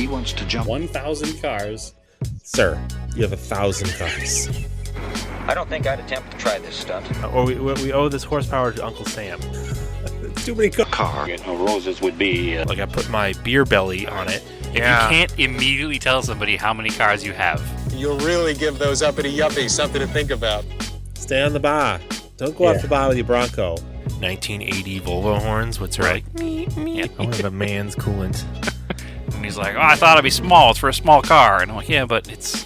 He wants to jump 1,000 cars. Sir, you have 1,000 cars. I don't think I'd attempt to try this stunt. Or we owe this horsepower to Uncle Sam. It's too many cars. Roses would be Like I put my beer belly on it. If you can't immediately tell somebody how many cars you have, you'll really give those uppity yuppies something to think about. Stay on the bar. Don't go off the bar with your Bronco. 1980 Volvo horns. What's right? yeah. I want to have a man's coolant. And he's like, "Oh, I thought it'd be small. It's for a small car." And I'm like, "Yeah, but it's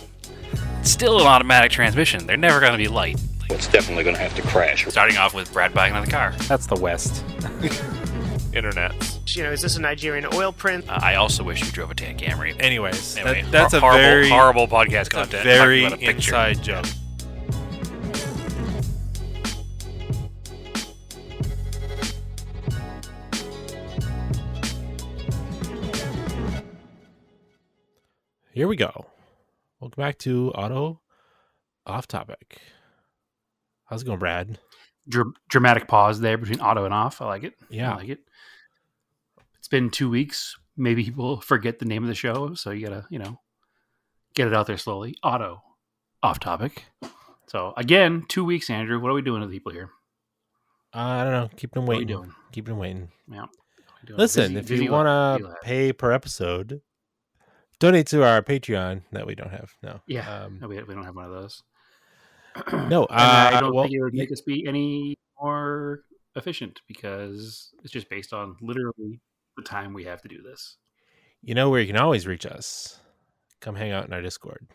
still an automatic transmission. They're never going to be light." it's definitely going to have to crash. Starting off with Brad buying another car. That's the West. Internet. Is this a Nigerian oil print? I also wish you drove a Tan Camry. Anyways, Anyway, that's a horrible, very horrible podcast content. very Talking about a picture. inside joke. Here we go. Welcome back to Auto Off Topic. How's it going, Brad? Dramatic pause there between auto and off. I like it. Yeah. I like it. It's been 2 weeks. Maybe people forget the name of the show, so you gotta, get it out there slowly. Auto Off Topic. So again, 2 weeks, Andrew. What are we doing to the people here? I don't know. Keep them waiting. What are we doing? Keep them waiting. Yeah. Listen, if you want to pay per episode, donate to our Patreon that we don't have. No. Yeah. No, we don't have one of those. No. I don't think it would make us be any more efficient because it's just based on literally the time we have to do this. You know where you can always reach us? Come hang out in our Discord.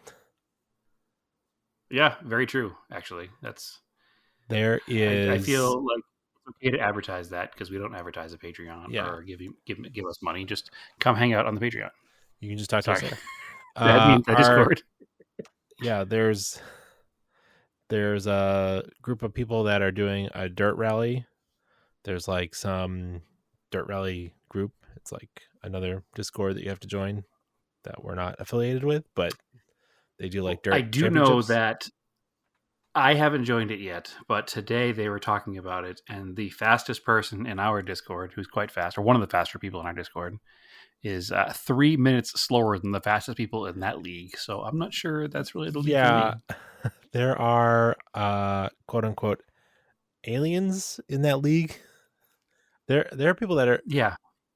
Yeah, very true. Actually, There is. I feel like it's okay to advertise that because we don't advertise a Patreon or give us money. Just come hang out on the Patreon. You can just talk to us there. That means Discord. Yeah, there's a group of people that are doing a dirt rally. There's like some dirt rally group. It's like another Discord that you have to join that we're not affiliated with, but they do like dirt. I do know that I haven't joined it yet, but today they were talking about it, and the fastest person in our Discord, who's quite fast, or one of the faster people in our Discord, is 3 minutes slower than the fastest people in that league. So I'm not sure that's really the league. Yeah, there are quote unquote aliens in that league. There are people that are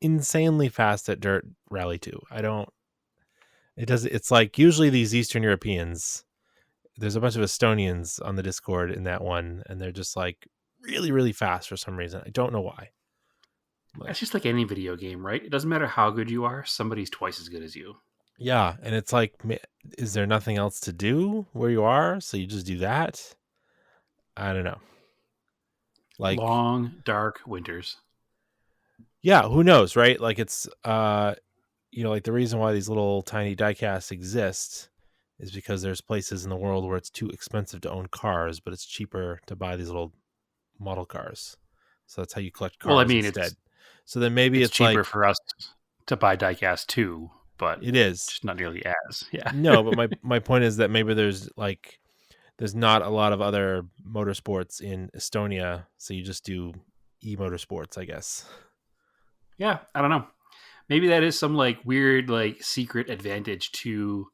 insanely fast at dirt rally too. It's like usually these Eastern Europeans. There's a bunch of Estonians on the Discord in that one, and they're just like really, really fast for some reason. I don't know why. It's just like any video game, right? It doesn't matter how good you are. Somebody's twice as good as you. Yeah. And it's like, is there nothing else to do where you are? So you just do that. I don't know. Like long, dark winters. Yeah. Who knows? Right. Like it's, like the reason why these little tiny diecasts exist is because there's places in the world where it's too expensive to own cars, but it's cheaper to buy these little model cars. So that's how you collect cars. Well, I mean, instead. So then maybe it's cheaper like, for us to buy diecast too, but it is just not nearly as. Yeah. No, but my point is that maybe there's not a lot of other motorsports in Estonia, so you just do e-motorsports, I guess. Yeah, I don't know. Maybe that is some like weird like secret advantage to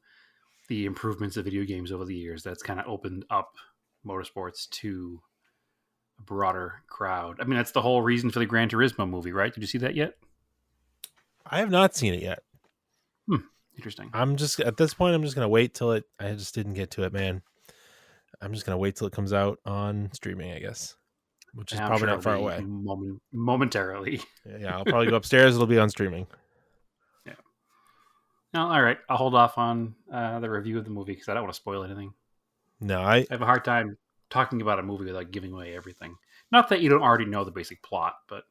the improvements of video games over the years that's kind of opened up motorsports to a broader crowd. I mean, that's the whole reason for the Gran Turismo movie, right? Did you see that yet? I have not seen it yet. Interesting. At this point, I'm just going to wait till I just didn't get to it, man. I'm just going to wait till it comes out on streaming, I guess, which is probably not far away. Momentarily. Yeah, I'll probably go upstairs. It'll be on streaming. Yeah. No, all right. I'll hold off on the review of the movie because I don't want to spoil anything. No, I have a hard time talking about a movie without giving away everything. Not that you don't already know the basic plot, but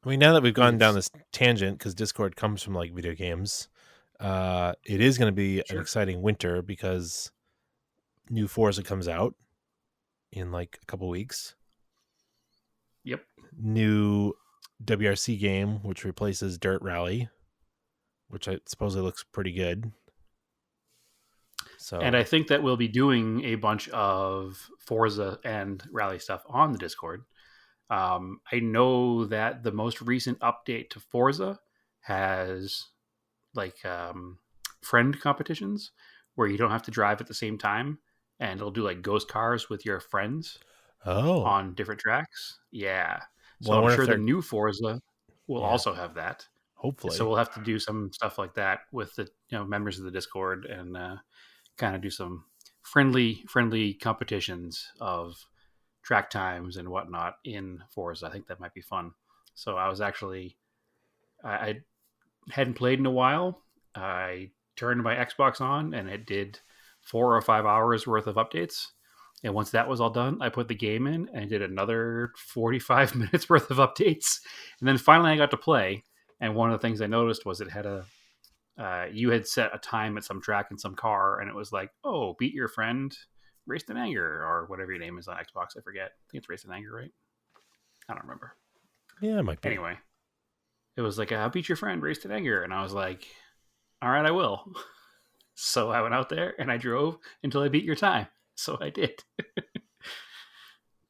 I mean, now that we've gone down this tangent, because Discord comes from like video games, it is going to be an exciting winter because new Forza comes out in like a couple weeks. Yep. New WRC game, which replaces Dirt Rally, which I supposedly looks pretty good. So, and I think that we'll be doing a bunch of Forza and Rally stuff on the Discord. I know that the most recent update to Forza has like friend competitions where you don't have to drive at the same time, and it'll do like ghost cars with your friends Oh, on different tracks. Yeah. So well, I I'm wonder if sure the they're new Forza will yeah, also have that. So hopefully. we'll have to do some stuff like that with the members of the Discord and kind of do some friendly competitions of track times and whatnot in Forza. I think that might be fun. So I was actually I hadn't played in a while. I turned my Xbox on and it did 4 or 5 hours worth of updates. And once that was all done, I put the game in and did another 45 minutes worth of updates. And then finally I got to play. And one of the things I noticed was it had you had set a time at some track in some car, and it was like, oh, beat your friend, Raced in Anger, or whatever your name is on Xbox. I forget. I think it's Raced in Anger, right? I don't remember. Yeah, it might be. Anyway, it was like, beat your friend, Raced in Anger. And I was like, all right, I will. So I went out there and I drove until I beat your time. So I did.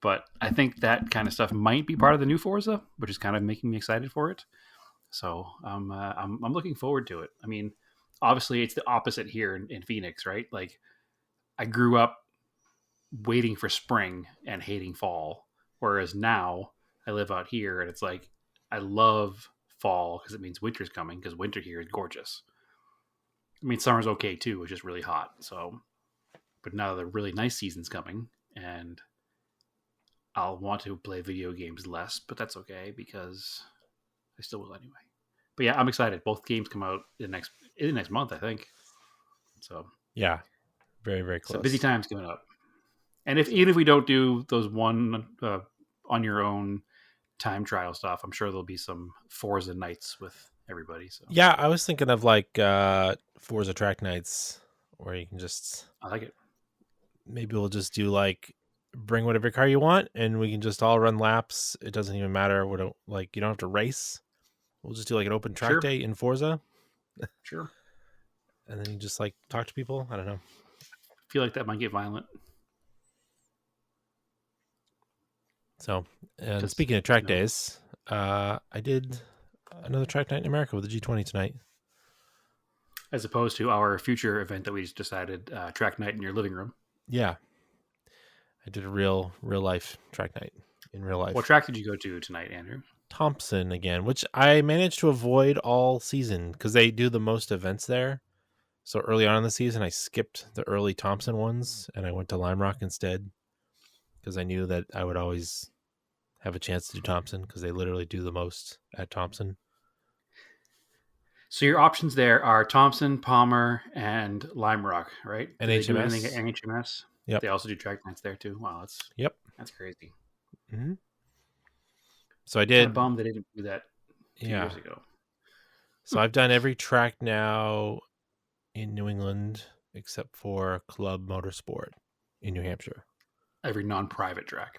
But I think that kind of stuff might be part of the new Forza, which is kind of making me excited for it. So I'm looking forward to it. I mean, obviously it's the opposite here in Phoenix, right? Like I grew up waiting for spring and hating fall, whereas now I live out here and it's like I love fall because it means winter's coming, because winter here is gorgeous. I mean, summer's okay too, it's just really hot. So, but now the really nice season's coming, and I'll want to play video games less, but that's okay because I still will anyway. But yeah, I'm excited. Both games come out in the next month, I think. So Yeah, very, very close. so busy times coming up. And even if we don't do those one on your own time trial stuff, I'm sure there'll be some Forza nights with everybody. So Yeah, I was thinking of like Forza track nights where you can just I like it. maybe we'll just do like bring whatever car you want and we can just all run laps. It doesn't even matter. We don't like you don't have to race. We'll just do like an open track Sure. day in Forza, Sure. and then you just like talk to people. I don't know. I feel like that might get violent. So, and Just, speaking of track you know. days, I did another track night in America with the G20 tonight. As opposed to our future event that we just decided, track night in your living room. Yeah, I did a real life track night in real life. What track did you go to tonight, Andrew? Thompson again, which I managed to avoid all season because they do the most events there. So early on in the season, I skipped the early Thompson ones and I went to Lime Rock instead because I knew that I would always have a chance to do Thompson because they literally do the most at Thompson. So your options there are Thompson, Palmer, and Lime Rock, right? And Do they do HMS. anything at NHMS? Yep. They also do track nights there too. Wow, that's crazy. Mm-hmm. So I I'm did. bummed they didn't do that 2 Yeah. years ago. So I've done every track now in New England except for Club Motorsport in New Hampshire. Every non-private track.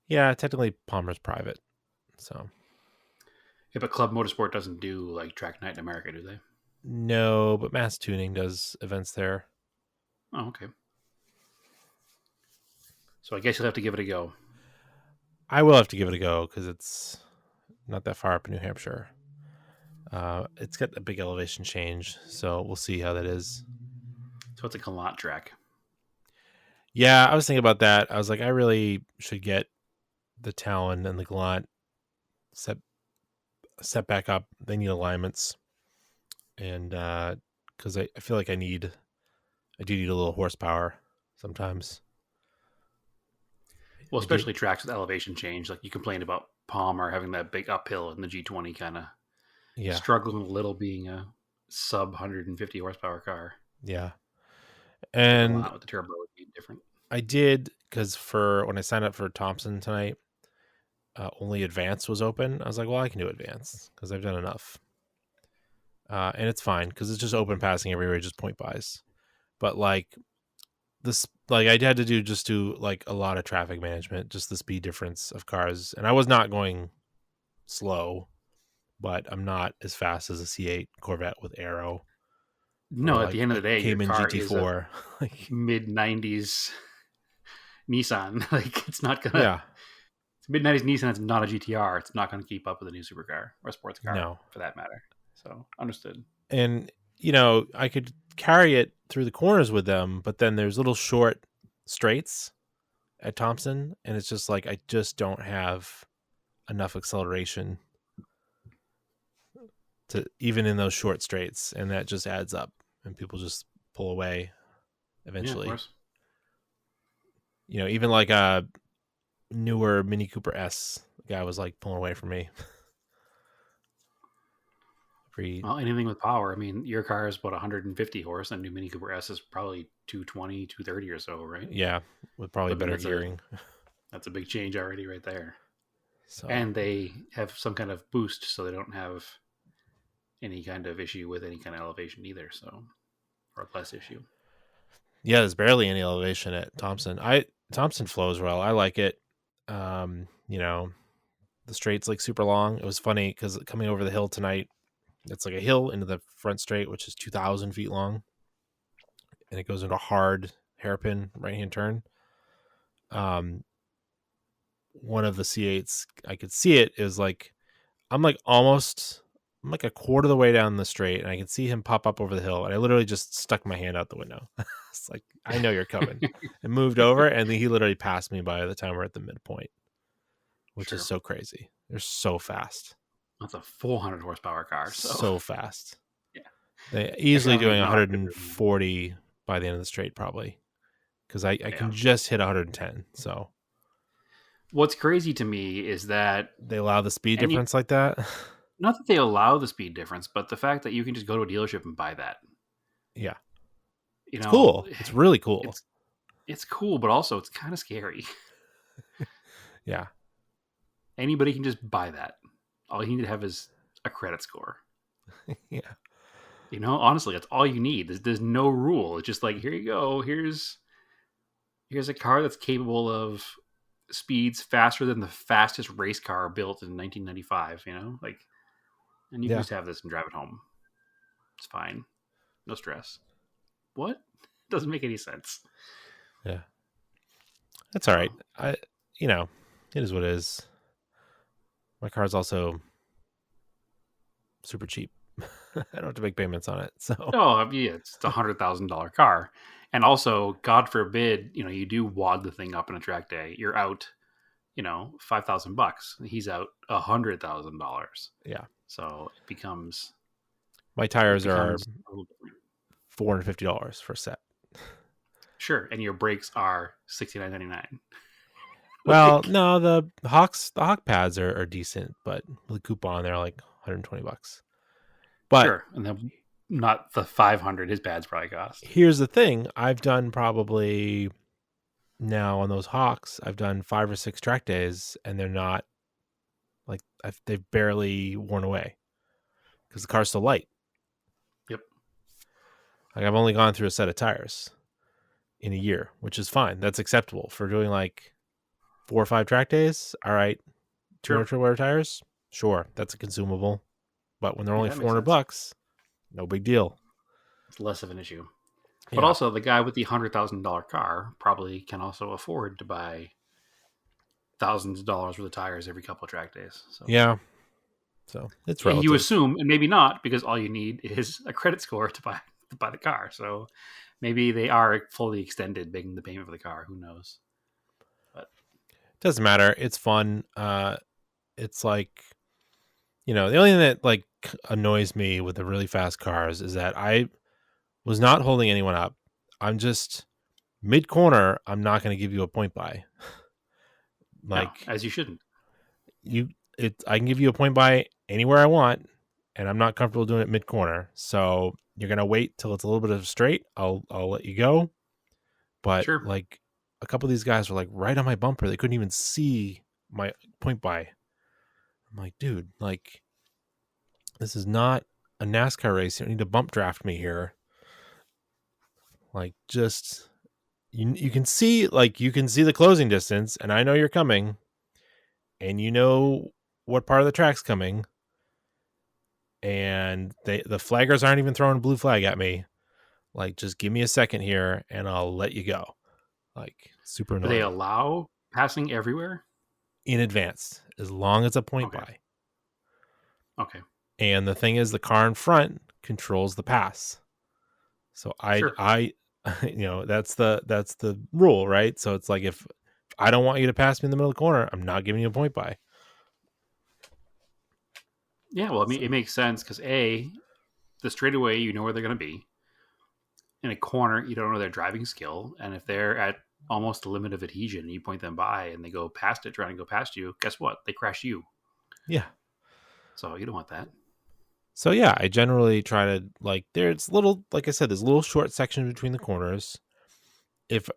Yeah, technically Palmer's private. So Yeah, but Club Motorsport doesn't do like track night in America, do they? no, but Mass Tuning does events there. Oh, okay. So I guess you'll have to give it a go. I will have to give it a go because it's not that far up in New Hampshire. It's got a big elevation change, so we'll see how that is. So it's a Galant track. Yeah, I was thinking about that. I was like, I really should get the Talon and the Gallant set back up. They need alignments, and because I feel like I do need a little horsepower sometimes. Well, especially tracks with elevation change. Like you complained about Palmer having that big uphill and the G20 kind of struggling a little being a sub 150 horsepower car. Yeah. And with the turbo would be different. I did because for when I signed up for Thompson tonight, only advanced was open. I was like, well, I can do advanced because I've done enough. And it's fine because it's just open passing everywhere, just point buys. But like this, like I had to do like a lot of traffic management, just the speed difference of cars. And I was not going slow, but I'm not as fast as a C8 Corvette with aero. No, or at the end of the day, your Cayman car GT4, is a mid-90s Nissan. Like it's not gonna. Yeah. It's mid-90s Nissan. It's not a GTR. It's not going to keep up with a new supercar or a sports car, No. for that matter. So understood. And I could carry it through the corners with them, but then there's little short straights at Thompson, and it's just like I just don't have enough acceleration to even in those short straights, and that just adds up, and people just pull away eventually. Yeah, of course. Even like a newer Mini Cooper S, the guy was like pulling away from me. Well, anything with power. I mean, your car is about 150 horse, and new Mini Cooper S is probably 220, 230 or so, right? Yeah, with probably better gearing. That's a big change already right there. So. And they have some kind of boost, so they don't have any kind of issue with any kind of elevation either, so or less issue. Yeah, there's barely any elevation at Thompson. Thompson flows well. I like it. The straight's like super long. It was funny because coming over the hill tonight, it's like a hill into the front straight, which is 2,000 feet long, and it goes into a hard hairpin right-hand turn. One of the C8s, I could see it. It was like I'm like a quarter of the way down the straight, and I can see him pop up over the hill, and I literally just stuck my hand out the window. It's like, I know you're coming. And moved over, and then he literally passed me by the time we're at the midpoint, which is so crazy. They're so fast. That's a 400 horsepower car. So fast. Yeah. They easily doing 140 by the end of the straight, probably, because I can just hit 110. So what's crazy to me is that they allow the speed difference like that. Not that they allow the speed difference, but the fact that you can just go to a dealership and buy that. Yeah. It's cool. It's really cool. It's cool, but also it's kind of scary. Yeah. Anybody can just buy that. All you need to have is a credit score. Yeah. Honestly, that's all you need. There's no rule. It's just like, here you go. Here's a car that's capable of speeds faster than the fastest race car built in 1995, and you can just have this and drive it home. It's fine. No stress. What? Doesn't make any sense. Yeah. That's all right. It is what it is. My car's also super cheap. I don't have to make payments on it. So yeah, it's a $100,000 car. And also, God forbid, you do wad the thing up in a track day. You're out, $5,000. He's out $100,000. Yeah. So it becomes. My tires are $450 for a set. Sure, and your brakes are $69.99. Well, no, the Hawk pads are decent, but with a coupon they're like $120. But sure, and then not the $500 his pads probably cost. Here's the thing: I've done probably now on those Hawks, I've done 5 or 6 track days, and they're not like they've barely worn away because the car's so light. Yep. Like I've only gone through a set of tires in a year, which is fine. That's acceptable for doing like 4 or 5 track days. All right, 200 wear tires, sure, that's a consumable. But when they're only $400, no big deal. It's less of an issue. But also, the guy with the $100,000 car probably can also afford to buy thousands of dollars worth of tires every couple of track days. So. Yeah. So it's relative. You assume, and maybe not, because all you need is a credit score to buy the car. So maybe they are fully extended, making the payment for the car. Who knows? But it doesn't matter. It's fun. It's like, the only thing that like annoys me with the really fast cars is that I was not holding anyone up. I'm just mid corner. I'm not going to give you a point by. Like, no, as you shouldn't. I can give you a point by anywhere I want, and I'm not comfortable doing it mid corner. So you're going to wait till it's a little bit of straight. I'll let you go. But like a couple of these guys were like right on my bumper. They couldn't even see my point by. I'm like, dude, like this is not a NASCAR race. You don't need to bump draft me here. Like, just you can see the closing distance, and I know you're coming, and you know what part of the track's coming, and the flaggers aren't even throwing a blue flag at me. Like, just give me a second here, and I'll let you go. Like, super annoying. Do they allow passing everywhere? In advance, as long as a point by. Okay. And the thing is, the car in front controls the pass. So Sure. that's the rule, right? So it's like, if I don't want you to pass me in the middle of the corner, I'm not giving you a point by. Yeah, well, I mean, it makes sense because the straightaway, you know where they're going to be. In a corner, you don't know their driving skill, and if they're at almost the limit of adhesion, and you point them by, and they go past it, trying to go past you, guess what? They crash you. Yeah. So you don't want that. So yeah, I generally try to, like, there's little, like I said, there's little short sections between the corners. If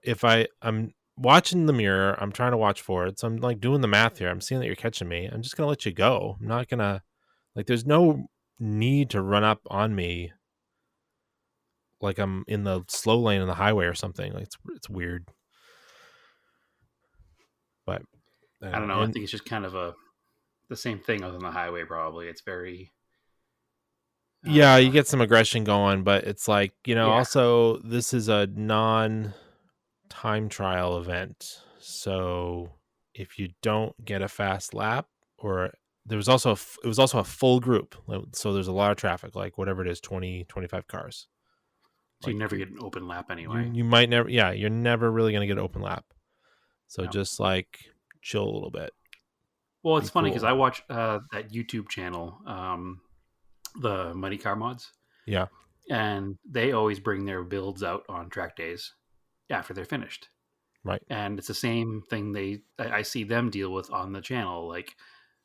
I'm watching the mirror, I'm trying to watch for it. So I'm like doing the math here. I'm seeing that you're catching me. I'm just gonna let you go. I'm not gonna, like, there's no need to run up on me like I'm in the slow lane in the highway or something. Like, it's weird. But I don't know. I think it's just kind of the same thing other than the highway. Probably it's very. Yeah, you get some aggression going, but it's like, Yeah. also this is a non-time trial event. So if you don't get a fast lap, or it was also a full group. So there's a lot of traffic, like whatever it is, 20, 25 cars. So you never get an open lap anyway. You might never, you're never really going to get an open lap. So Yep. just like chill a little bit. Well, it's funny because cool. I watch that YouTube channel, the Muddy Car Mods. Yeah. And they always bring their builds out on track days after they're finished. Right. And it's the same thing I see them deal with on the channel. Like,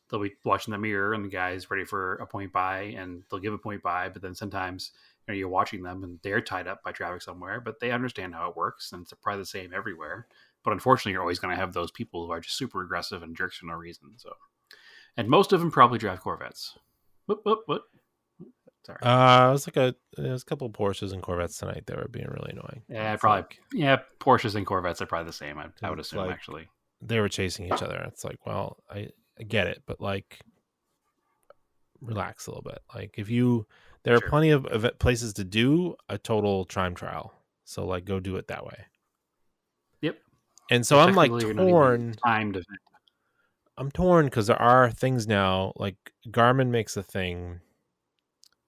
they'll be watching the mirror and the guy's ready for a point by, and they'll give a point by, but then sometimes you're watching them and they're tied up by traffic somewhere, but they understand how it works, and it's probably the same everywhere. But unfortunately, you're always going to have those people who are just super aggressive and jerks for no reason. So, and most of them probably drive Corvettes. What? Sorry. It was a couple of Porsches and Corvettes tonight that were being really annoying. Yeah, It's probably. like, Porsches and Corvettes are probably the same. I would it's assume, like, actually. they were chasing each other. It's like, well, I get it, but like, relax a little bit. Like, there are plenty of places to do a total time trial. So like, go do it that way. Yep. And so I'm like torn. Timed event. I'm torn because there are things now, like Garmin makes a thing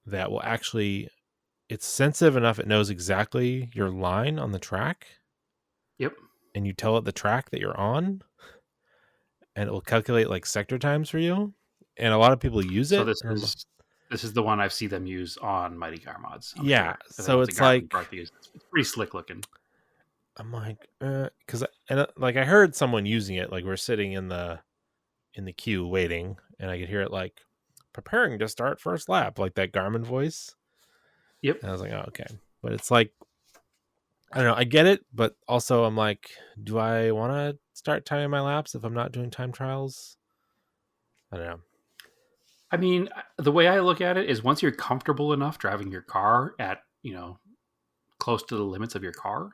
that will actually, it's sensitive enough, it knows exactly your line on the track. Yep. And you tell it the track that you're on, and it will calculate like sector times for you. And a lot of people use it. So this is the one I've seen them use on Mighty Car Mods. Yeah. Sure. So it's like, it's pretty slick looking. I'm like, because like I heard someone using it, like we're sitting in the queue waiting, and I could hear it like, preparing to start first lap, like that Garmin voice. Yep. And I was like, oh, okay. But it's like, I don't know, I get it, but also I'm like, do I want to start timing my laps if I'm not doing time trials? I don't know. I mean, the way I look at it is, once you're comfortable enough driving your car at, close to the limits of your car,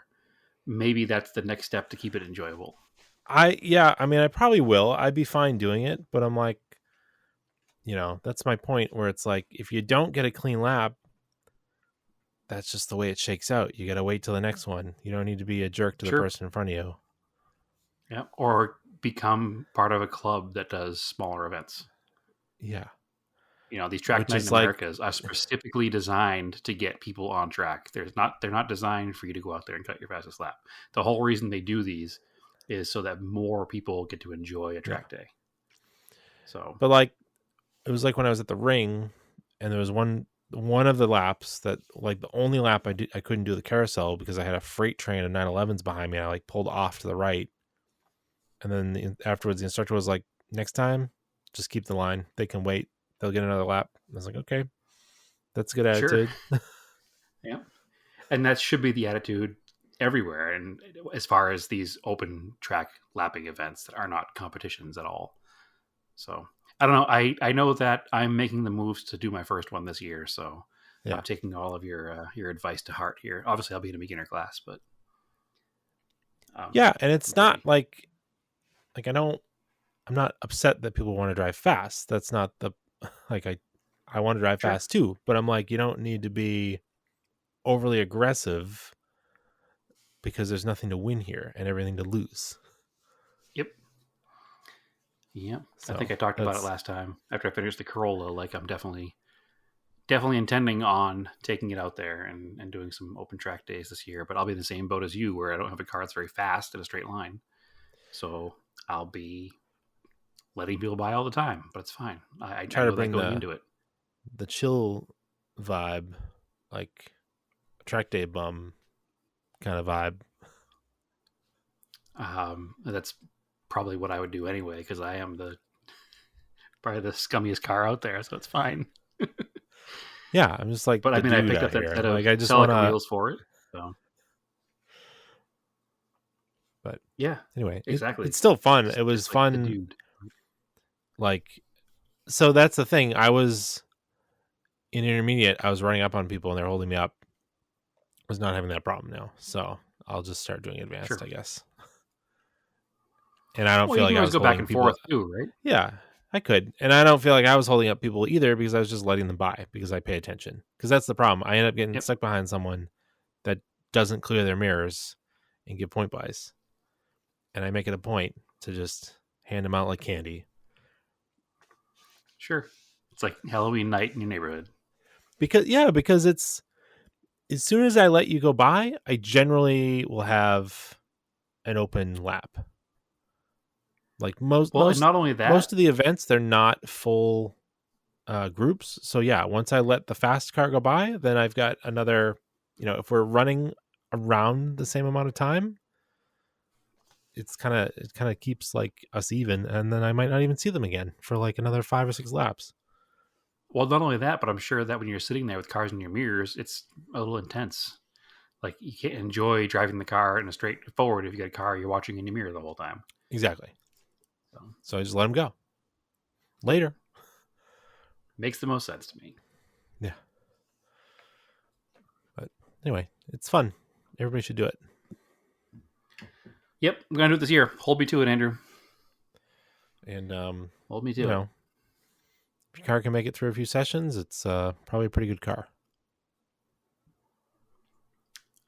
maybe that's the next step to keep it enjoyable. I mean, I probably will. I'd be fine doing it, but I'm like, that's my point, where it's like, if you don't get a clean lap, that's just the way it shakes out. You got to wait till the next one. You don't need to be a jerk to the person in front of you. Yeah. Or become part of a club that does smaller events. Yeah. These track nights in America are specifically designed to get people on track. They're not designed for you to go out there and cut your fastest lap. The whole reason they do these is so that more people get to enjoy a track day. So, but like, it was like when I was at the ring, and there was one of the laps that, like, the only lap I couldn't do the carousel because I had a freight train of 911s behind me. I like pulled off to the right, and then afterwards the instructor was like, next time, just keep the line. They can wait. They'll get another lap. I was like, okay, that's a good attitude. Sure. Yeah. And that should be the attitude everywhere. And as far as these open track lapping events that are not competitions at all. So I don't know. I know that I'm making the moves to do my first one this year. So I'm taking all of your advice to heart here. Obviously I'll be in a beginner class, but and it's not like I'm not upset that people want to drive fast. That's not the, like, I want to drive fast too, but I'm like, you don't need to be overly aggressive because there's nothing to win here and everything to lose. Yep. So I think I talked about it last time after I finished the Corolla. Like, I'm definitely definitely intending on taking it out there and doing some open track days this year. But I'll be in the same boat as you, where I don't have a car that's very fast in a straight line. So I'll be letting people buy all the time, but it's fine. I Try know to that bring going into it. the chill vibe, like track day bum kind of vibe. That's probably what I would do anyway, because I am probably the scummiest car out there, so it's fine. Yeah, I'm just like, But I the mean, I dude picked out up that here. set of Like, I just Celica want to. wheels for it. So But yeah, anyway, exactly. it's still fun. Just- It was just like the fun. dude. Like, so that's the thing. I was in intermediate. I was running up on people and they're holding me up. I was not having that problem now, so I'll just start doing advanced, Sure. I guess. And I don't Well, feel you like can I always was go back holding and people. forth too, right? Yeah, I could. And I don't feel like I was holding up people either, because I was just letting them buy, because I pay attention. Because that's the problem. I end up getting Yep. stuck behind someone that doesn't clear their mirrors and give point buys. And I make it a point to just hand them out like candy. Sure. It's like Halloween night in your neighborhood. Because it's, as soon as I let you go by, I generally will have an open lap. Like most And not only that, most of the events, they're not full groups. So yeah, once I let the fast car go by, then I've got another, if we're running around the same amount of time, it kind of keeps like us even, and then I might not even see them again for like another 5 or 6 laps. well, not only that, but I'm sure that when you're sitting there with cars in your mirrors, it's a little intense. Like, you can't enjoy driving the car in a straight forward if you got a car you're watching in your mirror the whole time. Exactly. So I just let them go. Later. Makes the most sense to me. Yeah. But anyway, it's fun. Everybody should do it. Yep, I'm gonna do it this year. Hold me to it, Andrew. And Hold me to it. if your car can make it through a few sessions, it's probably a pretty good car.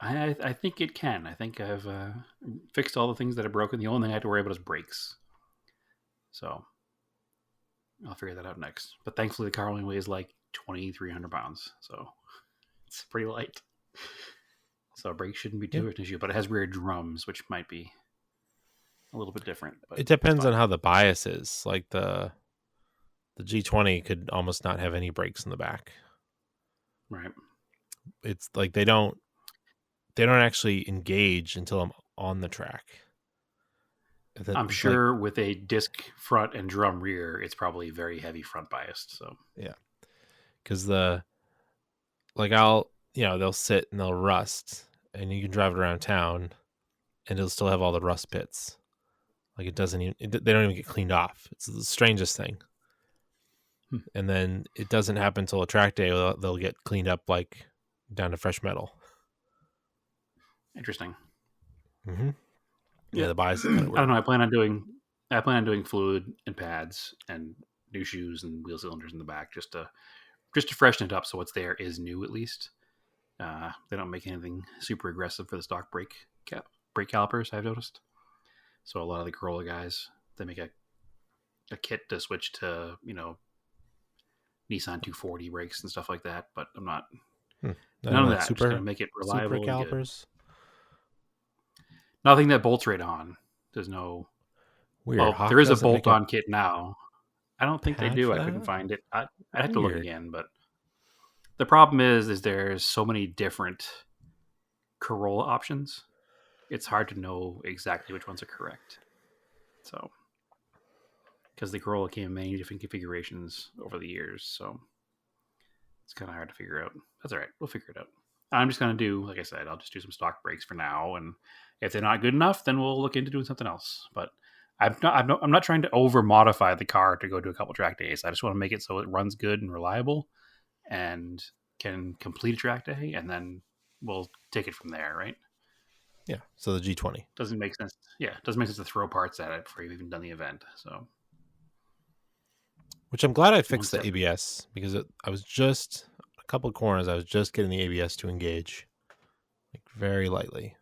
I think it can. I think I've fixed all the things that are broken. The only thing I have to worry about is brakes. So I'll figure that out next. But thankfully, the car only weighs like 2,300 pounds, so it's pretty light. So brakes shouldn't be too much an issue. But it has rear drums, which might be a little bit different. But It depends on how the bias is. Like the G20 could almost not have any brakes in the back. right. It's like they don't actually engage until I'm on the track. I'm sure with a disc front and drum rear, it's probably very heavy front biased. So yeah, because they'll sit and they'll rust, and you can drive it around town, and it'll still have all the rust pits. Like it doesn't even they don't even get cleaned off. It's the strangest thing. And then it doesn't happen until a track day. They'll get cleaned up like down to fresh metal. interesting. Mm-hmm. Yeah, the bias is kind of weird. I don't know. I plan on doing fluid and pads and new shoes and wheel cylinders in the back just to freshen it up, so what's there is new at least. They don't make anything super aggressive for the stock brake calipers, I've noticed. So a lot of the Corolla guys, they make a kit to switch to Nissan 240 brakes and stuff like that. But I'm not none of that. I'm just gonna make it reliable. Super calipers. Nothing that bolts right on. There's no Weird. Well, Hawk there is a doesn't make bolt-on kit now. I don't think they pad do. for I couldn't that? find it. I'd have to look Weird. again. But the problem is there's so many different Corolla options. It's hard to know exactly which ones are correct. So, because the Corolla came in many different configurations over the years, so it's kind of hard to figure out. That's all right. We'll figure it out. I'm just going to do, like I said, I'll just do some stock brakes for now. And if they're not good enough, then we'll look into doing something else. But I'm not trying to over modify the car to go to a couple track days. I just want to make it so it runs good and reliable and can complete a track day. And then we'll take it from there, right? Yeah. So the G20 doesn't make sense. Yeah. It doesn't make sense to throw parts at it before you've even done the event. So, which I'm glad I fixed the step. ABS, because I was just a couple of corners. I was just getting the ABS to engage, like very lightly.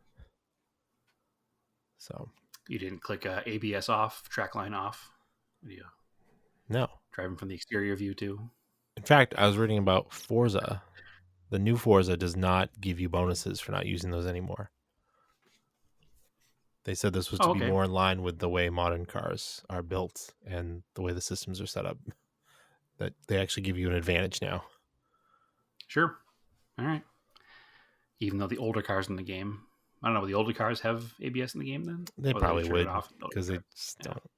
So you didn't click ABS off, track line off. What are you no, driving from the exterior view too? In fact, I was reading about Forza. The new Forza does not give you bonuses for not using those anymore. They said this was to be more in line with the way modern cars are built and the way the systems are set up. That they actually give you an advantage now. Sure. All right. Even though the older cars in the game, I don't know, will the older cars have ABS in the game then? They Or probably turn would it off? because they just Yeah. don't.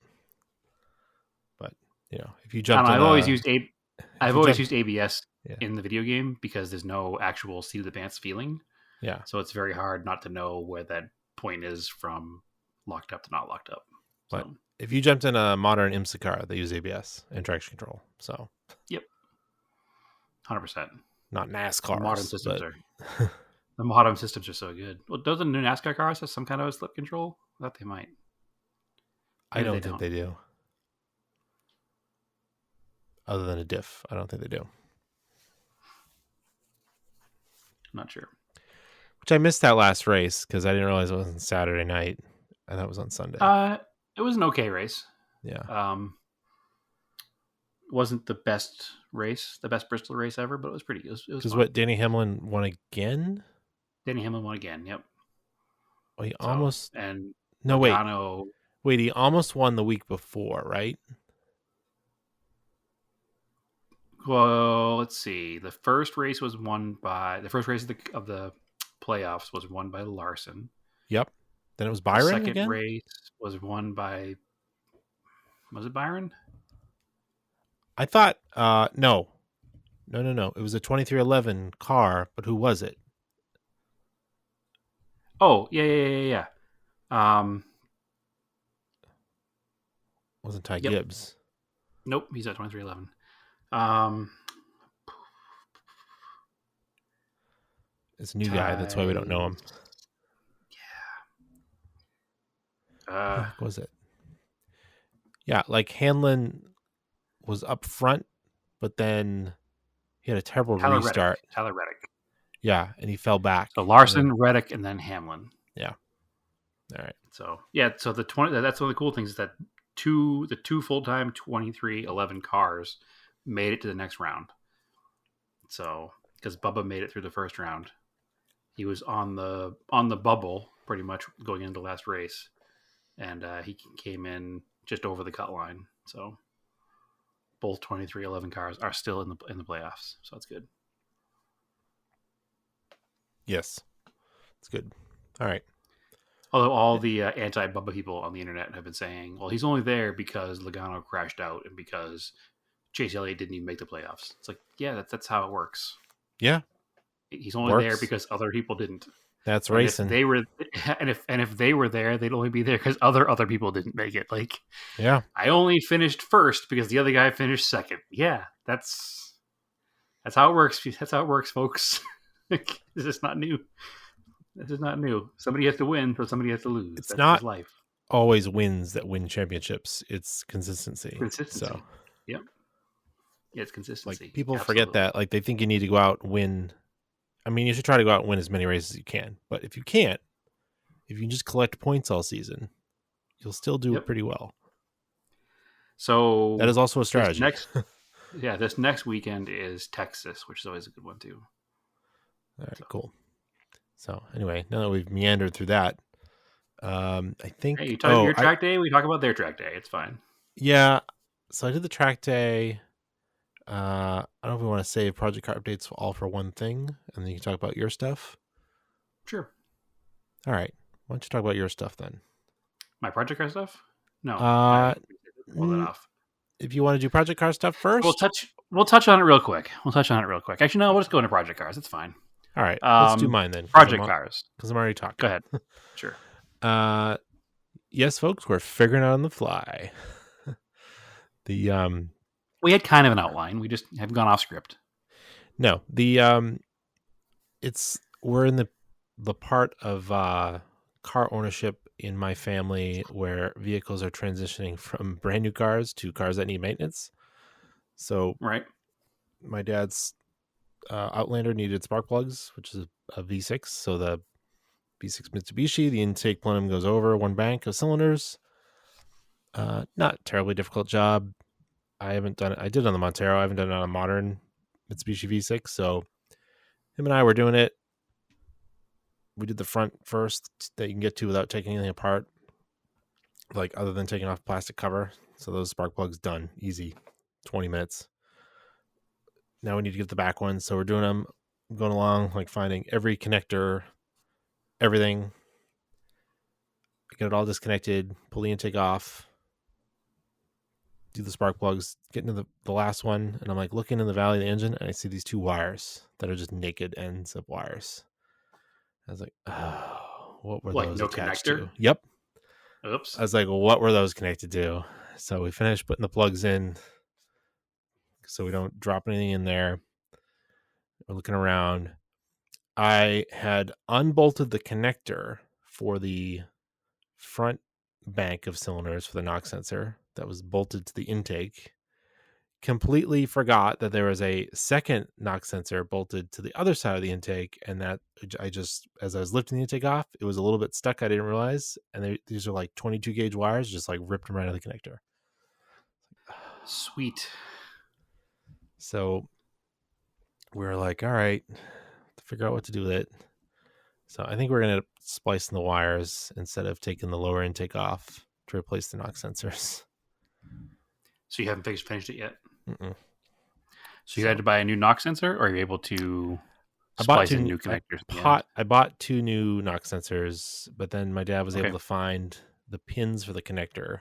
But if you I jump, don't know, I've always used used ABS Yeah. in the video game because there's no actual seat of the pants feeling. Yeah. So it's very hard not to know where that point is from locked up to not locked up. But So, if you jumped in a modern IMSA car, they use ABS and traction control. So 100%. not NASCAR. The modern systems the modern systems are so good. Well, doesn't new NASCAR cars have some kind of a slip control? I thought they might. I Maybe don't they think don't. they do. Other than a diff, I don't think they do. Not sure. Which I missed that last race because I didn't realize it wasn't Saturday night. I thought it was on Sunday. It was an okay race. Yeah. Wasn't the best race, the best Bristol race ever, but it was pretty. It was Because fun. what, Danny Hamlin won again? Danny Hamlin won again. Yep. Well, he So, almost. and No, Logano, wait. He almost won the week before, right? well, let's see. The first race of the playoffs was won by Larson. Yep. Then it was The Byron second again. race was won by. Was it Byron? I thought. No. It was a 2311 car, but who was it? Oh, yeah. Wasn't Ty Yep. Gibbs? Nope, he's at 2311. It's a new guy. That's why we don't know him. Who the heck was it? Yeah, like Hanlon was up front, but then he had a terrible restart. Tyler Reddick. Yeah, and he fell back. So Larson, Reddick, and then Hamlin. Yeah. All right. So yeah, so that's one of the cool things is that the two full-time 2311 cars made it to the next round. So because Bubba made it through the first round, he was on the bubble pretty much going into the last race, and he came in just over the cut line. So both 2311 cars are still in the playoffs. So that's good. Yes, it's good. All right. Although all the anti-Bubba people on the internet have been saying, well, he's only there because Logano crashed out and because Chase Elliott didn't even make the playoffs. It's like, yeah, that's how it works. Yeah. He's only there because other people didn't. That's racing. If they were, if they were there, they'd only be there because other people didn't make it. Like, yeah, I only finished first because the other guy finished second. Yeah, that's how it works. That's how it works, folks. This is not new. This is not new. Somebody has to win, so somebody has to lose. It's that's not life. Always wins that win championships. It's consistency. So, yep. Yeah, it's consistency. Like people forget that. Like they think you need to go out and win. I mean, you should try to go out and win as many races as you can. But if you can't, if you just collect points all season, you'll still do it pretty well. So that is also a strategy. This next weekend is Texas, which is always a good one too. All right, cool. So anyway, now that we've meandered through that, I think you talk your track day. We talk about their track day. It's fine. Yeah. So I did the track day. I don't know if we want to save project car updates all for one thing, and then you can talk about your stuff. Sure. All right. Why don't you talk about your stuff then? My project car stuff? No. Pull that off. If you want to do project car stuff first, we'll touch on it real quick. Actually, no, we'll just go into project cars. It's fine. All right. Let's do mine then. Project cars. Because I'm already talking. Go ahead. Sure. Yes, folks, we're figuring out on the fly. We had kind of an outline. We just have gone off script. No, we're in the part of car ownership in my family where vehicles are transitioning from brand new cars to cars that need maintenance. So, right, my dad's Outlander needed spark plugs, which is a V6. So the V6 Mitsubishi, the intake plenum goes over one bank of cylinders. Not terribly difficult job. I haven't done it. I did it on the Montero. I haven't done it on a modern Mitsubishi V6. So him and I were doing it. We did the front first that you can get to without taking anything apart, like other than taking off plastic cover. So those spark plugs done, easy, 20 minutes. Now we need to get the back ones. So we're doing them, going along, like finding every connector, everything. Get it all disconnected, pull the intake off, do the spark plugs, get into the last one, and I'm like looking in the valley of the engine, and I see these 2 wires that are just naked ends of wires. I was like, oh, what were Like those no attached connector? to? Yep. Oops. I was like, well, what were those connected to? So we finished putting the plugs in so we don't drop anything in there. We're looking around. I had unbolted the connector for the front bank of cylinders for the knock sensor that was bolted to the intake. Completely forgot that there was a second knock sensor bolted to the other side of the intake, and that I just, as I was lifting the intake off, it was a little bit stuck. I didn't realize, and these are like 22 gauge wires, just like ripped them right out of the connector. Sweet. So we were like, all right, to figure out what to do with it. So I think we're gonna splice in the wires instead of taking the lower intake off to replace the knock sensors. So you haven't finished it yet? Mm-mm. So you had to buy a new knock sensor, or are you able to I bought splice in new connectors? I bought 2 new knock sensors, but then my dad was Okay. able to find the pins for the connector.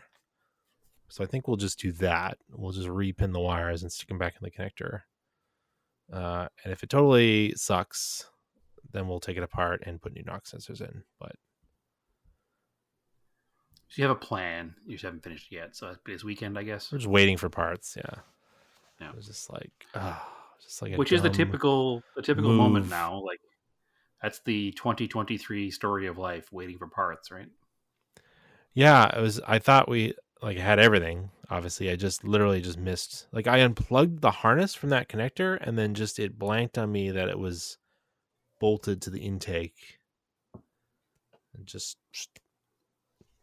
So I think we'll just do that. We'll just repin the wires and stick them back in the connector. And if it totally sucks, then we'll take it apart and put new knock sensors in. But So you have a plan. You just haven't finished it yet. So it's this weekend, I guess. we're just waiting for parts. Yeah. Yeah. It was just like, just like Which is the typical moment move. now. Like that's the 2023 story of life, waiting for parts, right? Yeah, it was. I thought we had everything. Obviously, I just literally just missed. Like I unplugged the harness from that connector, and then just it blanked on me that it was bolted to the intake. And just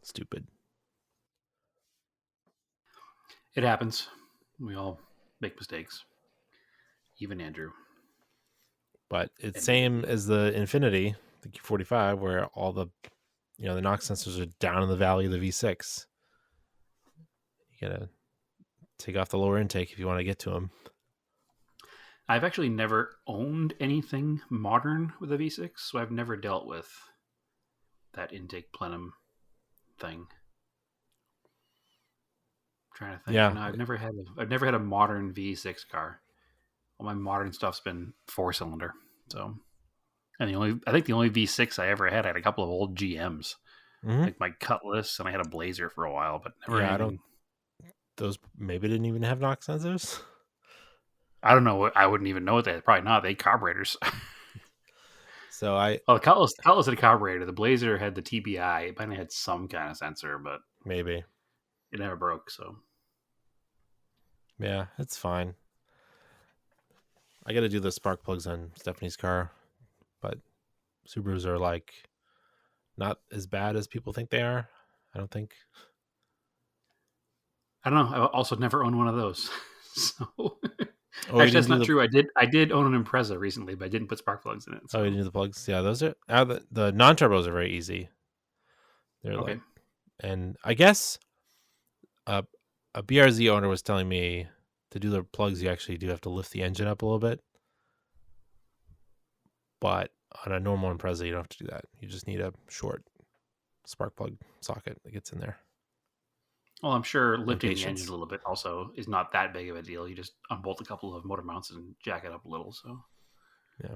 stupid. It happens. We all make mistakes. Even Andrew. But it's And same as the Infinity, the Q45, where all the the knock sensors are down in the valley of the V6. You gotta take off the lower intake if you want to get to them. I've actually never owned anything modern with a V6, so I've never dealt with that intake plenum thing. I'm trying to think. Yeah. No, I've never had a modern V6 car. All my modern stuff's been 4-cylinder. So, and I think the only V6 I ever had a couple of old GMs, Mm-hmm. like my Cutlass, and I had a Blazer for a while, but never. Yeah, those maybe didn't even have knock sensors. I don't know. I wouldn't even know that. Probably not. They had carburetors. So the Cutlass had a carburetor. The Blazer had the TBI. It might have had some kind of sensor, but maybe. it never broke. So Yeah, it's fine. I got to do the spark plugs on Stephanie's car, but Subarus are like not as bad as people think they are. I don't think. I don't know. I also never owned one of those. So Oh, actually, that's not true. I did own an Impreza recently, but I didn't put spark plugs in it. So. Oh, you didn't do the plugs? Yeah, those are the non-turbos are very easy. They're Okay. like, and I guess a BRZ owner was telling me to do the plugs, you actually do have to lift the engine up a little bit. But on a normal Impreza, you don't have to do that. You just need a short spark plug socket that gets in there. Well, I'm sure lifting the patience. engine a little bit also is not that big of a deal. You just unbolt a couple of motor mounts and jack it up a little. So, yeah,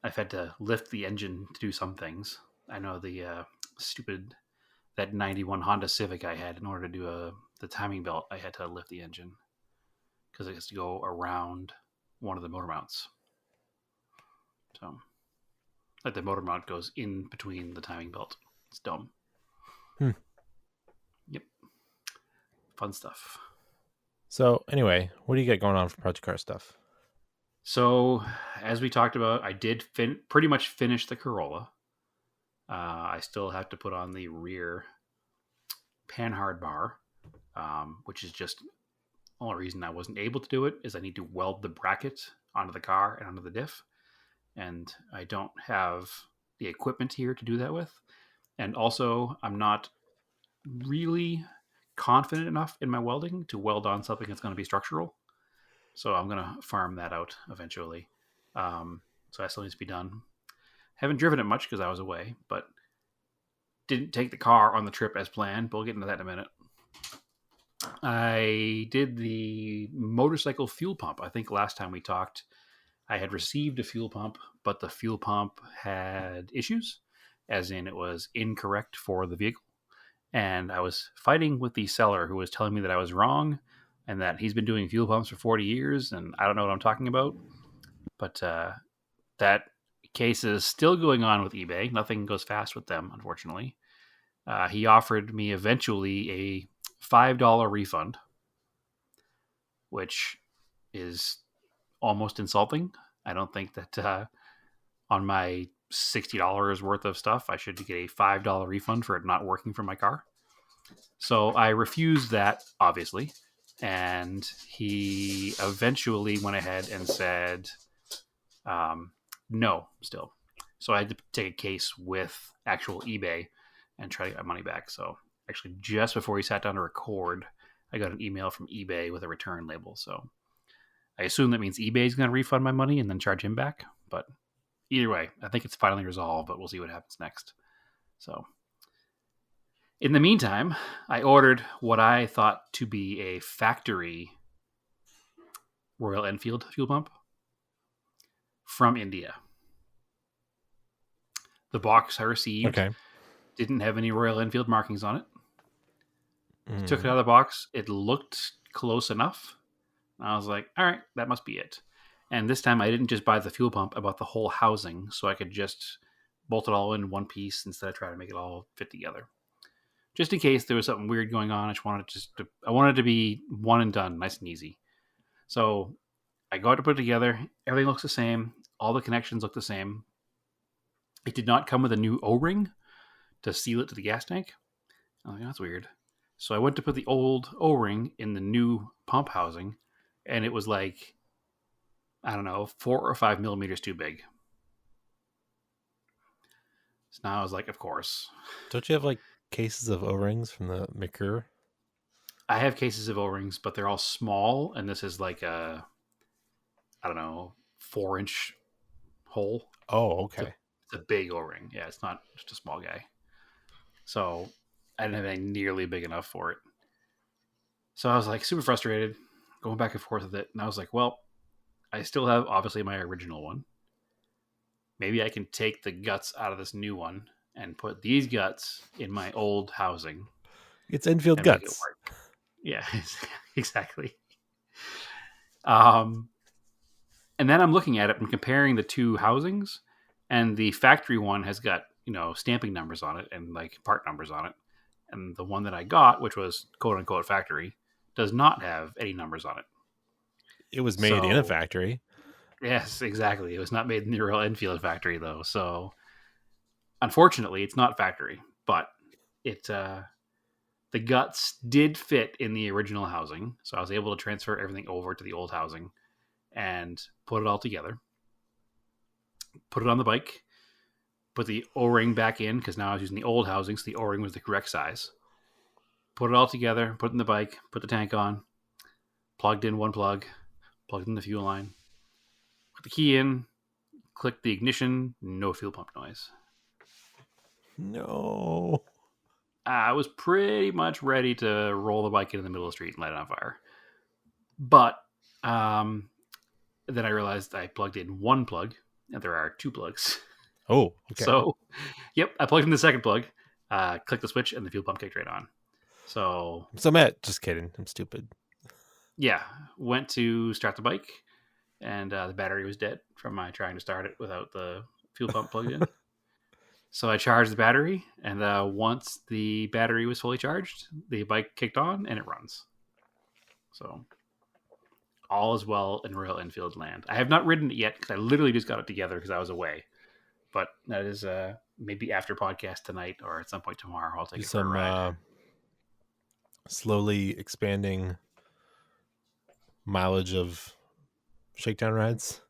I've had to lift the engine to do some things. I know the that 91 Honda Civic I had, in order to do the timing belt, I had to lift the engine because it has to go around one of the motor mounts. So, like the motor mount goes in between the timing belt. It's dumb. Yep. Fun stuff. So anyway, what do you got going on for Project Car stuff? So, as we talked about, I did pretty much finish the Corolla. I still have to put on the rear panhard bar, which is just the only reason I wasn't able to do it is I need to weld the bracket onto the car and onto the diff. And I don't have the equipment here to do that with. And also, I'm not really confident enough in my welding to weld on something that's going to be structural. So I'm going to farm that out eventually. So that still needs to be done. Haven't driven it much because I was away, but didn't take the car on the trip as planned. But we'll get into that in a minute. I did the motorcycle fuel pump. I think last time we talked, I had received a fuel pump, but the fuel pump had issues, as in it was incorrect for the vehicle. And I was fighting with the seller who was telling me that I was wrong and that he's been doing fuel pumps for 40 years and I don't know what I'm talking about. But that case is still going on with eBay. Nothing goes fast with them, unfortunately. He offered me eventually a $5 refund, which is almost insulting. I don't think that on my $60 worth of stuff, I should get a $5 refund for it not working for my car. So I refused that, obviously. And he eventually went ahead and said, no, still. So I had to take a case with actual eBay and try to get my money back. So actually, just before he sat down to record, I got an email from eBay with a return label. So I assume that means eBay is going to refund my money and then charge him back. But either way, I think it's finally resolved, but we'll see what happens next. So in the meantime, I ordered what I thought to be a factory Royal Enfield fuel pump from India. The box I received didn't have any Royal Enfield markings on it. Took it out of the box. It looked close enough. I was like, all right, that must be it. And this time I didn't just buy the fuel pump, I bought the whole housing so I could just bolt it all in one piece instead of trying to make it all fit together. Just in case there was something weird going on, I wanted it to be one and done, nice and easy. So I got to put it together. Everything looks the same. All the connections look the same. It did not come with a new O-ring to seal it to the gas tank. Oh, that's weird. So I went to put the old O-ring in the new pump housing, and it was like, I don't know, 4 or 5 millimeters too big. So now I was like, of course. Don't you have like cases of O-rings from the Mercure? I have cases of O-rings, but they're all small, and this is like a, I don't know, 4-inch hole. Oh, okay. It's a big O-ring. Yeah, it's not just a small guy. So I didn't have anything nearly big enough for it. So I was like super frustrated, going back and forth with it. And I was like, well, I still have obviously my original one. Maybe I can take the guts out of this new one and put these guts in my old housing. It's Enfield Guts. Yeah, exactly. And then I'm looking at it and comparing the two housings, and the factory one has got, stamping numbers on it and like part numbers on it. And the one that I got, which was quote unquote factory, does not have any numbers on it. It was made in a factory. Yes, exactly. It was not made in the Royal Enfield factory though. So unfortunately it's not factory, but the guts did fit in the original housing. So I was able to transfer everything over to the old housing and put it all together. Put it on the bike. Put the O-ring back in because now I was using the old housing, so the O-ring was the correct size. Put it all together, put it in the bike, put the tank on, plugged in one plug, plugged in the fuel line, put the key in, clicked the ignition, no fuel pump noise. No. I was pretty much ready to roll the bike into the middle of the street and light it on fire. But then I realized I plugged in one plug, and there are two plugs. Oh, okay. So, yep, I plugged in the second plug, clicked the switch, and the fuel pump kicked right on. So Matt, just kidding. I'm stupid. Yeah, went to start the bike, and the battery was dead from my trying to start it without the fuel pump plugged in. So I charged the battery, and once the battery was fully charged, the bike kicked on, and it runs. So all is well in Royal Enfield land. I have not ridden it yet because I literally just got it together because I was away. But that is maybe after podcast tonight or at some point tomorrow. I'll take it for a ride. Slowly expanding mileage of shakedown rides?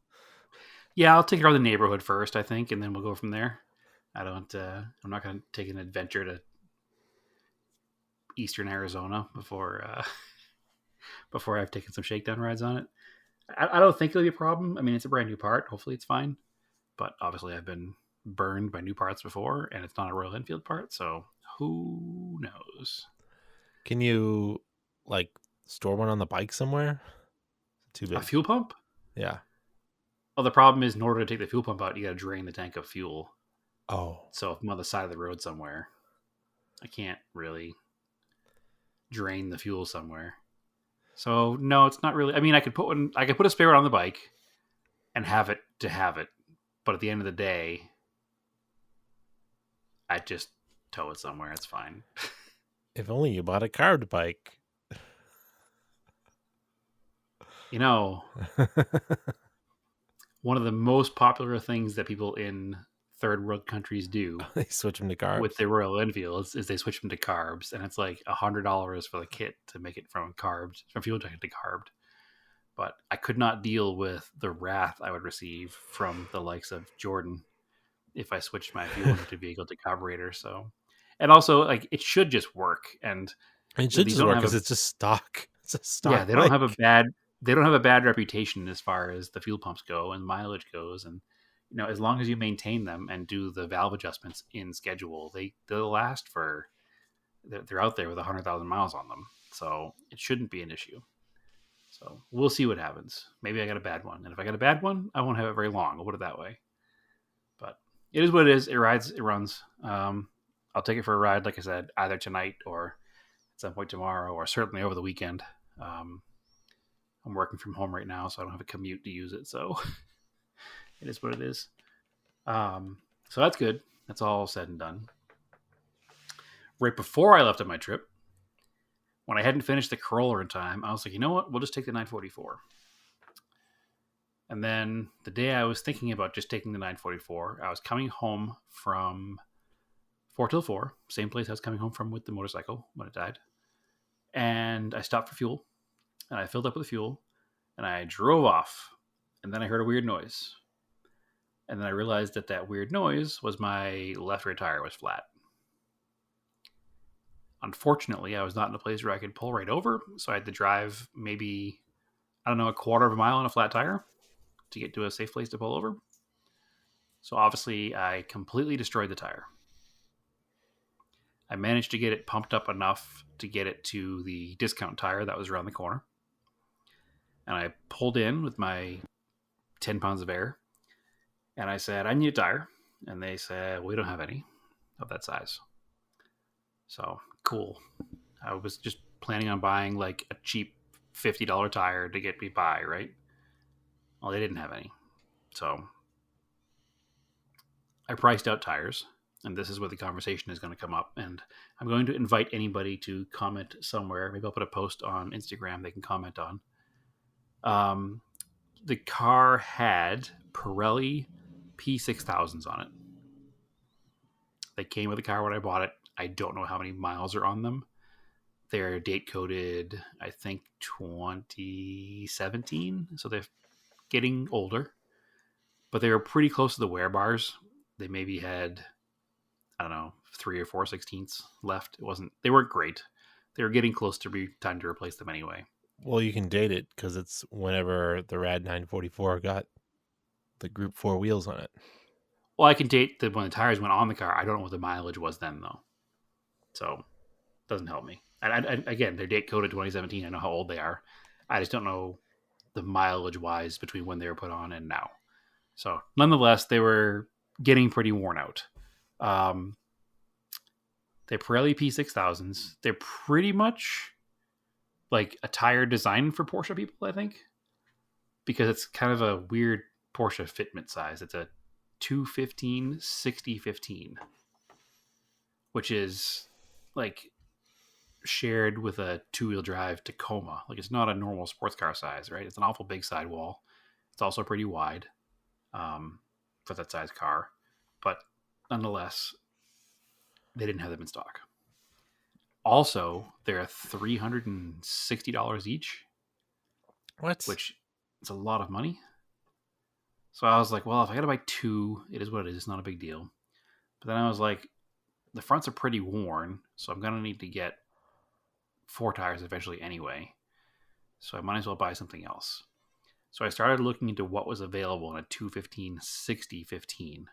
Yeah, I'll take it around the neighborhood first, I think, and then we'll go from there. I don't. I'm not going to take an adventure to Eastern Arizona before I've taken some shakedown rides on it. I don't think it'll be a problem. I mean, it's a brand new part. Hopefully, it's fine. But obviously, I've been burned by new parts before, and it's not a Royal Enfield part, so who knows? Can you like store one on the bike somewhere? Too A big. fuel pump? Yeah. Well, the problem is, in order to take the fuel pump out, you got to drain the tank of fuel. Oh. So if I'm on the side of the road somewhere, I can't really drain the fuel somewhere. So no, it's not really. I mean, I could put a spare one on the bike and have it to have it, but at the end of the day, I just tow it somewhere. It's fine. If only you bought a carved bike. You know, one of the most popular things that people in third world countries do They switch them to carbs. with their Royal Enfields is they switch them to carbs, and it's like $100 for the kit to make it from fuel tank to carbed. But I could not deal with the wrath I would receive from the likes of Jordan if I switched my fuel injected vehicle to carburetor. So, and also like it should just work, and it should these just don't work have because a- it's just stock. It's a stock. yeah, they don't have a bike. bad reputation as far as the fuel pumps go and mileage goes, and as long as you maintain them and do the valve adjustments in schedule, they'll last for. They're out there with 100,000 miles on them, so it shouldn't be an issue. So we'll see what happens. Maybe I got a bad one, and if I got a bad one, I won't have it very long. I'll put it that way. But it is what it is. It rides. It runs. I'll take it for a ride, like I said, either tonight or at some point tomorrow, or certainly over the weekend. I'm working from home right now, so I don't have a commute to use it. So it is what it is. So that's good. That's all said and done. Right before I left on my trip, when I hadn't finished the Corolla in time, I was like, you know what? We'll just take the 944. And then the day I was thinking about just taking the 944, I was coming home from 4 till 4, same place I was coming home from with the motorcycle when it died. And I stopped for fuel, and I filled up with fuel, and I drove off. And then I heard a weird noise. And then I realized that weird noise was my left rear tire was flat. Unfortunately, I was not in a place where I could pull right over, so I had to drive maybe, a quarter of a mile on a flat tire to get to a safe place to pull over. So obviously, I completely destroyed the tire. I managed to get it pumped up enough to get it to the discount tire that was around the corner. And I pulled in with my 10 pounds of air, and I said, I need a tire. And they said, we don't have any of that size. So cool. I was just planning on buying like a cheap $50 tire to get me by, right? Well, they didn't have any. So I priced out tires, and this is where the conversation is going to come up. And I'm going to invite anybody to comment somewhere. Maybe I'll put a post on Instagram they can comment on. The car had Pirelli P6000s on it. They came with the car when I bought it. I don't know how many miles are on them. They're date coded, I think 2017. So they're getting older, but they were pretty close to the wear bars. They maybe had, 3 or 4 sixteenths left. They weren't great. They were getting close to be time to replace them anyway. Well, you can date it because it's whenever the Rad 944 got the Group 4 wheels on it. Well, I can date when the tires went on the car. I don't know what the mileage was then, though. So it doesn't help me. And again, they're date coded 2017. I know how old they are. I just don't know the mileage wise between when they were put on and now. So nonetheless, they were getting pretty worn out. They're Pirelli P6000s. They're pretty much like a tire designed for Porsche people, I think, because it's kind of a weird Porsche fitment size. It's a 215/60/15, which is like shared with a 2-wheel drive Tacoma. Like it's not a normal sports car size, right? It's an awful big sidewall. It's also pretty wide for that size car, but nonetheless, they didn't have them in stock. Also, they're $360 each. What? Which it's a lot of money. So I was like, well, if I got to buy 2, it is what it is. It's not a big deal. But then I was like, the fronts are pretty worn, so I'm going to need to get 4 tires eventually anyway. So I might as well buy something else. So I started looking into what was available in a 215/60/15.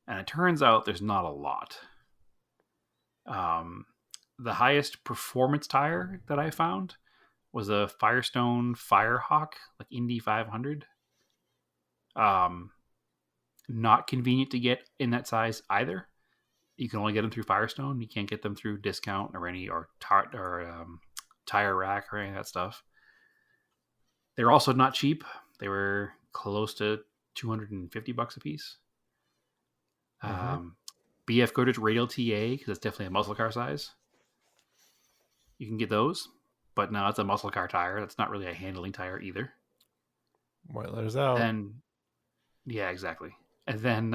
And it turns out there's not a lot. The highest performance tire that I found was a Firestone Firehawk, like Indy 500. Not convenient to get in that size either. You can only get them through Firestone. You can't get them through Discount or Tire Rack or any of that stuff. They're also not cheap. They were close to $250 a piece. BF Goodrich Radial TA, because it's definitely a muscle car size. You can get those, but no, it's a muscle car tire. That's not really a handling tire either. White letters out. Yeah, exactly. And then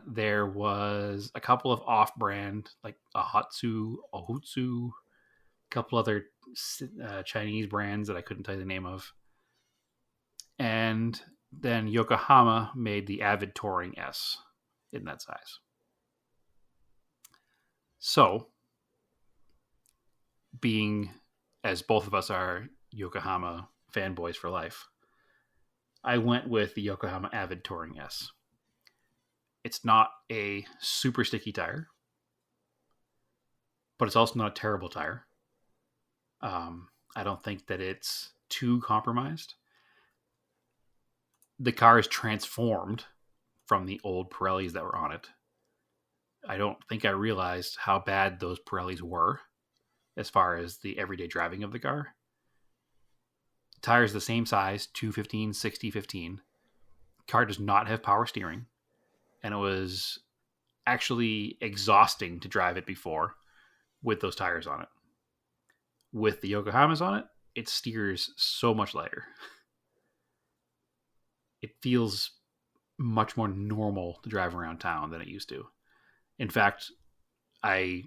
there was a couple of off-brand, like Ohutsu, a couple other Chinese brands that I couldn't tell you the name of. And then Yokohama made the Avid Touring S in that size. So, being as both of us are Yokohama fanboys for life, I went with the Yokohama Avid Touring S. It's not a super sticky tire, but it's also not a terrible tire. I don't think that it's too compromised. The car is transformed from the old Pirellis that were on it. I don't think I realized how bad those Pirellis were as far as the everyday driving of the car. Tires the same size, 215/60/15. Car does not have power steering, and it was actually exhausting to drive it before with those tires on it. With the Yokohamas on it, it steers so much lighter. It feels much more normal to drive around town than it used to. In fact, I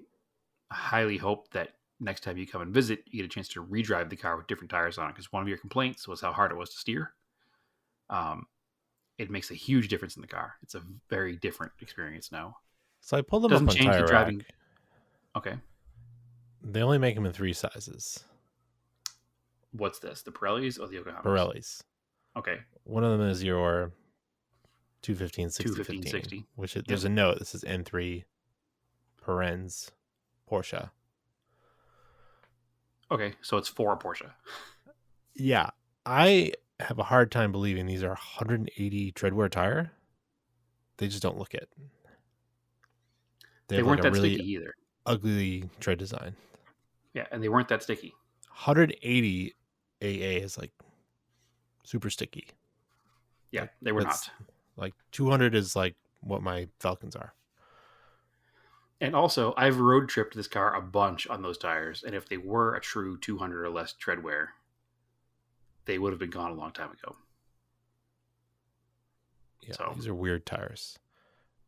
highly hope that next time you come and visit, you get a chance to redrive the car with different tires on it, because one of your complaints was how hard it was to steer. It makes a huge difference in the car. It's a very different experience now. So I pulled them up on Tire Rack. Okay. They only make them in 3 sizes. What's this? The Pirellis or the Yokohamas? Pirellis. Okay. One of them is your 215/60/15, 215/60. which there's a note. This is N3 parens Porsche. Okay, so it's for a Porsche. Yeah, I have a hard time believing these are 180 treadwear tire. They just don't look it. They weren't that sticky either. Ugly tread design. Yeah, and they weren't that sticky. 180 AA is like super sticky. Yeah, they were not. Like 200 is like what my Falcons are. And also, I've road tripped this car a bunch on those tires, and if they were a true 200 or less treadwear, they would have been gone a long time ago. Yeah, so, these are weird tires.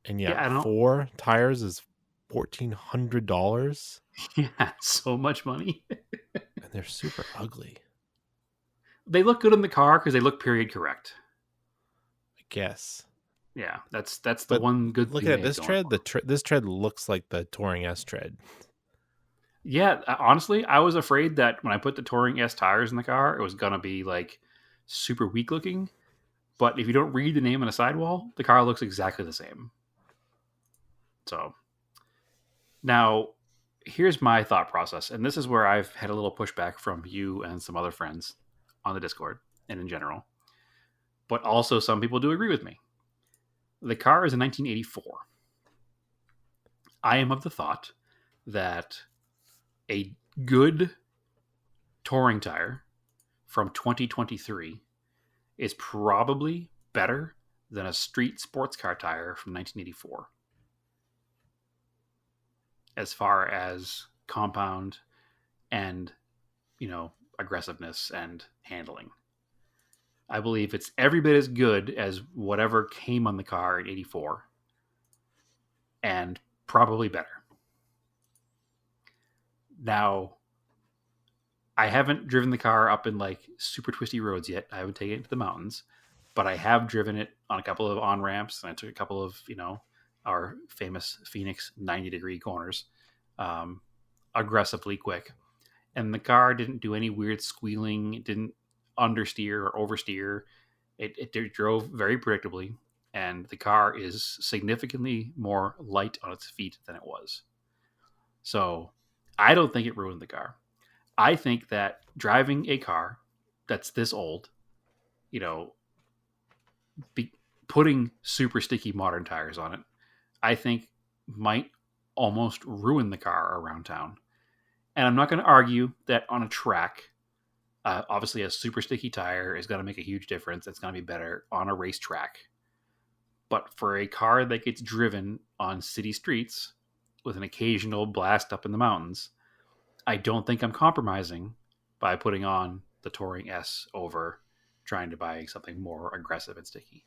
And 4 tires is $1,400. Yeah, so much money. And they're super ugly. They look good in the car because they look period correct. I guess. Yeah, that's the one good thing. Look at this tread. This tread looks like the Touring S tread. Yeah, honestly, I was afraid that when I put the Touring S tires in the car, it was going to be like super weak looking. But if you don't read the name on the sidewall, the car looks exactly the same. So, now, here's my thought process. And this is where I've had a little pushback from you and some other friends on the Discord and in general. But also some people do agree with me. The car is a 1984. I am of the thought that a good touring tire from 2023 is probably better than a street sports car tire from 1984. As far as compound and, aggressiveness and handling. I believe it's every bit as good as whatever came on the car in 84 and probably better. Now, I haven't driven the car up in like super twisty roads yet. I haven't taken it to the mountains, but I have driven it on a couple of on ramps, and I took a couple of our famous Phoenix 90-degree corners, aggressively quick, and the car didn't do any weird squealing. It didn't understeer or oversteer. It drove very predictably, and the car is significantly more light on its feet than it was. So I don't think it ruined the car. I think that driving a car that's this old, putting super sticky modern tires on it, I think might almost ruin the car around town. And I'm not going to argue that on a track, obviously a super sticky tire is going to make a huge difference. It's going to be better on a racetrack. But for a car that gets driven on city streets with an occasional blast up in the mountains, I don't think I'm compromising by putting on the Touring S over trying to buy something more aggressive and sticky.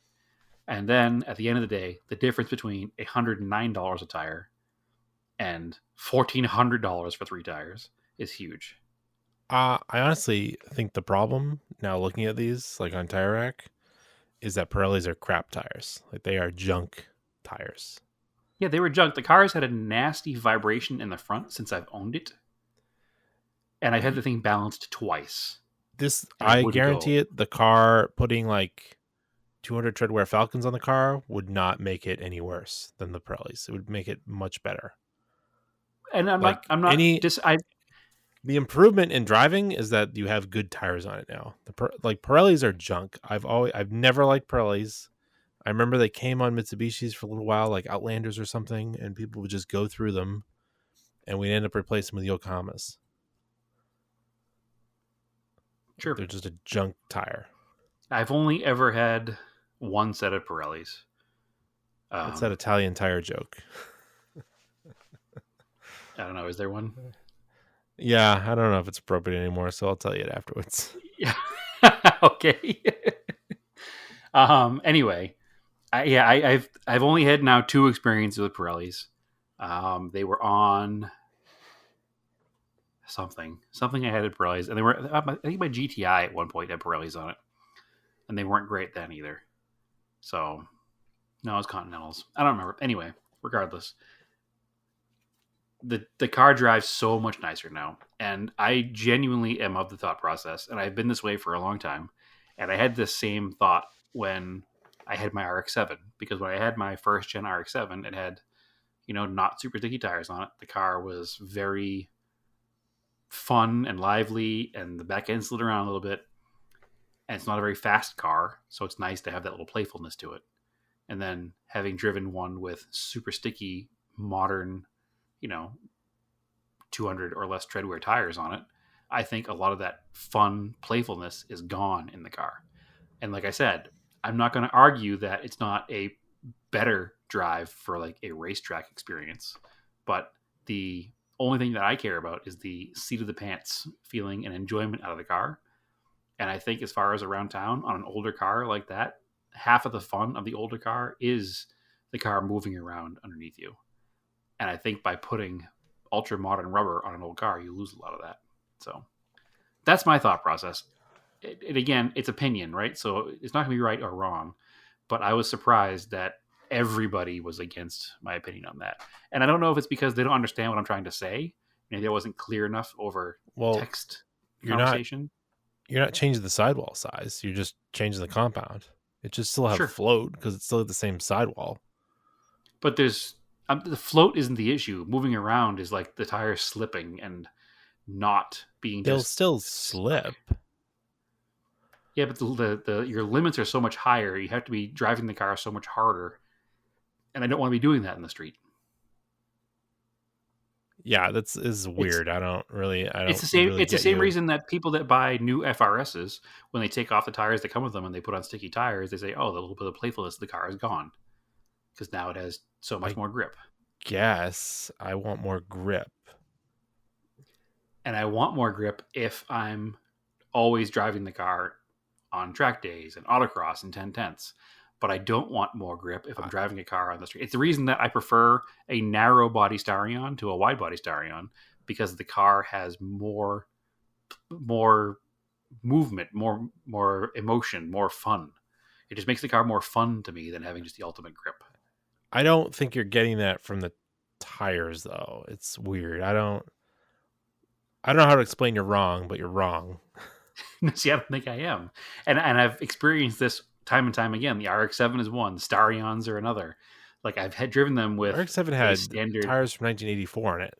And then at the end of the day, the difference between $109 a tire and $1,400 for 3 tires is huge. I honestly think the problem now looking at these like on Tire Rack is that Pirellis are crap tires. Like they are junk tires. Yeah, they were junk. The car's had a nasty vibration in the front since I've owned it. And I had the thing balanced twice. I guarantee it, the car putting like 200 treadwear Falcons on the car would not make it any worse than the Pirellis. It would make it much better. And The improvement in driving is that you have good tires on it now. Pirellis are junk. I've never liked Pirellis. I remember they came on Mitsubishis for a little while, like Outlanders or something, and people would just go through them, and we'd end up replacing them with Yokohamas. Sure. They're just a junk tire. I've only ever had one set of Pirellis. It's that Italian tire joke. I don't know. Is there one? Yeah, I don't know if it's appropriate anymore, so I'll tell you it afterwards. Yeah. Okay. Anyway, I've only had now 2 experiences with Pirellis. They were on something I had at Pirellis, and they were, I think my GTI at one point had Pirellis on it, and they weren't great then either. So no, it was Continentals. I don't remember. Anyway, regardless, the car drives so much nicer now, and I genuinely am of the thought process, and I've been this way for a long time, and I had this same thought when I had my RX-7, because when I had my first gen RX-7, it had, not super sticky tires on it. The car was very fun and lively, and the back end slid around a little bit, and it's not a very fast car, so it's nice to have that little playfulness to it. And then having driven one with super sticky modern 200 or less treadwear tires on it, I think a lot of that fun playfulness is gone in the car. And like I said, I'm not going to argue that it's not a better drive for like a racetrack experience, but the only thing that I care about is the seat of the pants feeling and enjoyment out of the car. And I think as far as around town on an older car like that, half of the fun of the older car is the car moving around underneath you. And I think by putting ultra modern rubber on an old car, you lose a lot of that. So that's my thought process. Again, it's opinion, right? So it's not going to be right or wrong. But I was surprised that everybody was against my opinion on that. And I don't know if it's because they don't understand what I'm trying to say. Maybe I wasn't clear enough over text conversation. You're not changing the sidewall size. You're just changing the compound. It just still have a float because it's still at the same sidewall. But there's the float isn't the issue. Moving around is like the tires slipping and not being. They'll still slip. Yeah, but the your limits are so much higher. You have to be driving the car so much harder, and I don't want to be doing that in the street. Yeah, is weird. It's the same. It's the same reason that people that buy new FRSs, when they take off the tires that come with them and they put on sticky tires, they say, "Oh, the little bit of playfulness of the car is gone," because now it has so much more grip. Guess I want more grip, and I want more grip if I'm always driving the car on track days and autocross and 10/10ths. But I don't want more grip if I'm driving a car on the street. It's the reason that I prefer a narrow body Starion to a wide body Starion, because the car has more more movement, more emotion, more fun. It just makes the car more fun to me than having just the ultimate grip. I don't think you're getting that from the tires, though. It's weird. I don't know how to explain you're wrong, but you're wrong. See, I don't think I am, and I've experienced this time and time again. The RX-7 is one, Starions are another. Like I've driven them with RX-7 had standard tires from 1984 on it.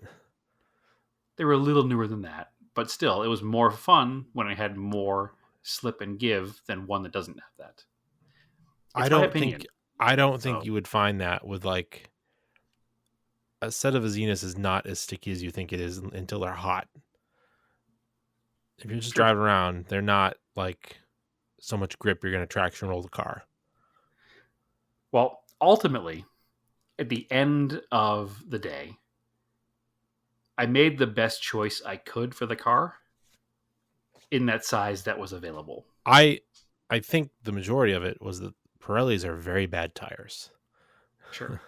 They were a little newer than that, but still, it was more fun when I had more slip and give than one that doesn't have that. It's my opinion. I don't think you would find that with like a set of Azenas is not as sticky as you think it is until they're hot. If you're just driving around, they're not like so much grip you're going to traction roll the car. Well, ultimately, at the end of the day, I made the best choice I could for the car in that size that was available. I think the majority of it was that Pirellis are very bad tires. Sure.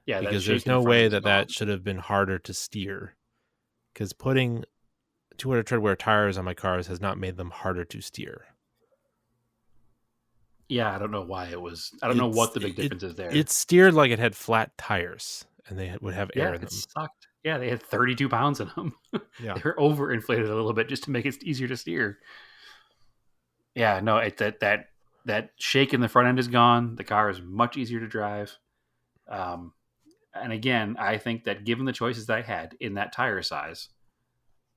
Yeah, because there's no way that should have been harder to steer. Because putting 200 treadwear tires on my cars has not made them harder to steer. Yeah, I don't know why it was. I don't know what the big difference is there. It steered like it had flat tires, and they would have air in them. Sucked. Yeah, they had 32 pounds in them. Yeah, they were overinflated a little bit just to make it easier to steer. Yeah, no, that shake in the front end is gone. The car is much easier to drive. And again, I think that given the choices that I had in that tire size,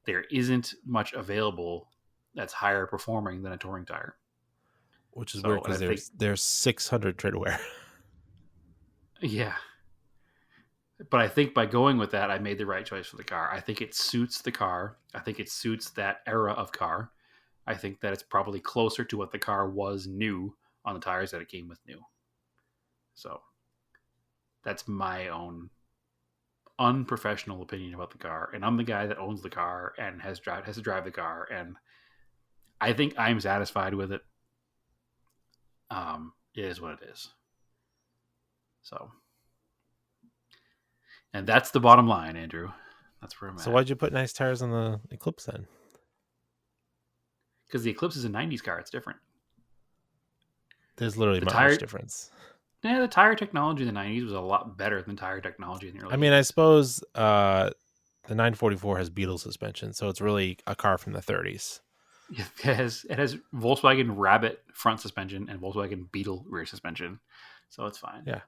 there isn't much available that's higher performing than a touring tire. Which is weird because there's 600 treadwear. Yeah. But I think by going with that, I made the right choice for the car. I think it suits the car. I think it suits that era of car. I think that it's probably closer to what the car was new on the tires that it came with new. So that's my own unprofessional opinion about the car. And I'm the guy that owns the car and has to drive the car. And I think I'm satisfied with it. It is what it is. So, and that's the bottom line, Andrew. That's where I'm at. So why'd you put nice tires on the Eclipse then? Because the Eclipse is a 90s car. It's different. There's literally not much difference. Yeah, the tire technology in the 90s was a lot better than tire technology in the early 80s. I suppose the 944 has Beetle suspension, so it's really a car from the 30s. It has Volkswagen Rabbit front suspension and Volkswagen Beetle rear suspension, so it's fine. Yeah,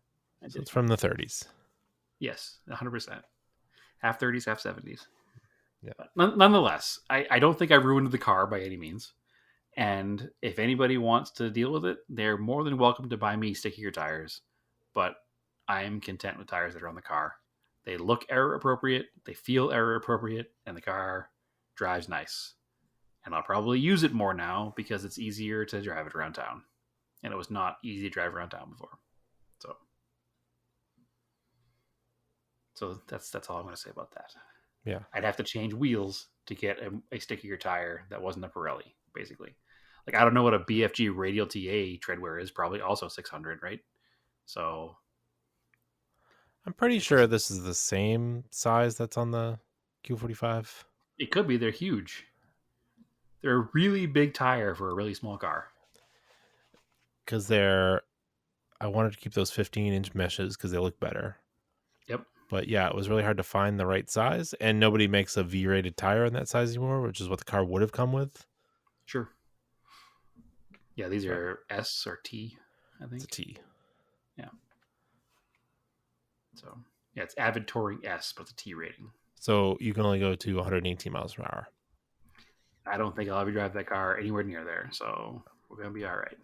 so it's from the 30s. Yes, 100%. Half 30s, half 70s. Yeah. But nonetheless, I don't think I ruined the car by any means. And if anybody wants to deal with it, they're more than welcome to buy me stickier tires. But I am content with tires that are on the car. They look error appropriate, they feel error appropriate, and the car drives nice. And I'll probably use it more now because it's easier to drive it around town. And it was not easy to drive around town before. So that's all I'm going to say about that. Yeah. I'd have to change wheels to get a stickier tire that wasn't a Pirelli, basically. Like, I don't know what a BFG Radial TA treadwear is, probably also 600, right? So I'm pretty sure this is the same size that's on the Q45. It could be. They're huge. They're a really big tire for a really small car. Because I wanted to keep those 15-inch meshes because they look better. Yep. But yeah, it was really hard to find the right size, and nobody makes a V-rated tire in that size anymore, which is what the car would have come with. Sure. Yeah, these are S or T, I think. It's a T. Yeah. So, yeah, it's Avid Touring S, but it's a T rating. So you can only go to 118 miles per hour. I don't think I'll ever drive that car anywhere near there, so we're going to be all right.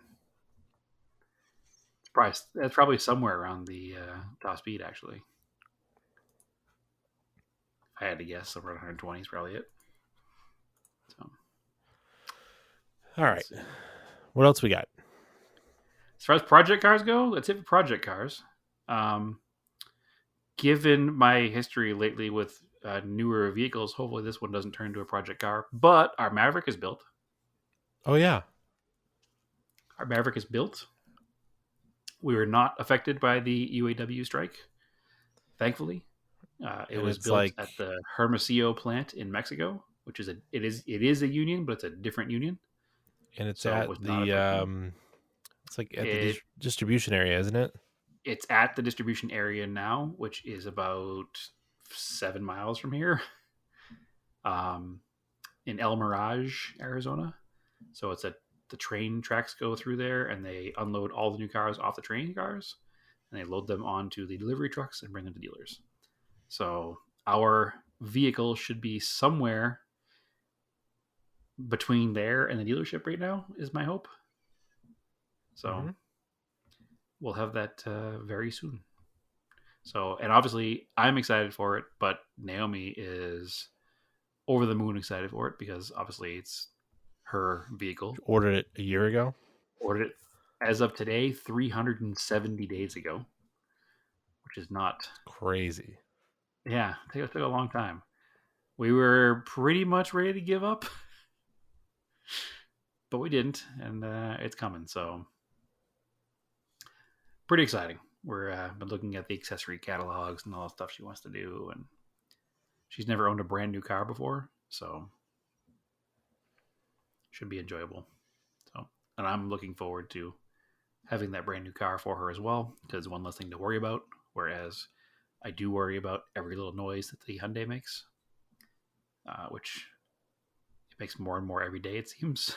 That's probably somewhere around the top speed, actually. If I had to guess, somewhere around 120 is probably it. So, all right. What else we got? As far as project cars go, that's it for project cars. Given my history lately with newer vehicles, hopefully this one doesn't turn into a project car. But our Maverick is built. Oh, yeah. Our Maverick is built. We were not affected by the UAW strike, thankfully. It was built at the Hermosillo plant in Mexico. which is it is a union, but it's a different union. And it's So it at was not the affected. it's like at the distribution area, isn't it? It's at the distribution area now, which is about 7 miles from here, in El Mirage, Arizona. So the train tracks go through there, and they unload all the new cars off the train cars, and they load them onto the delivery trucks and bring them to dealers. So our vehicle should be somewhere between there and the dealership right now, is my hope. So we'll have that very soon. So, and obviously I'm excited for it, but Naomi is over the moon excited for it because obviously it's her vehicle. Ordered it a year ago. Ordered it as of today, 370 days ago, which is not crazy. Yeah, it took a long time. We were pretty much ready to give up, but we didn't, and it's coming. So pretty exciting. We're been looking at the accessory catalogs and all the stuff she wants to do, and she's never owned a brand new car before, so should be enjoyable. So, and I'm looking forward to having that brand new car for her as well, because one less thing to worry about. Whereas I do worry about every little noise that the Hyundai makes, which it makes more and more every day, it seems.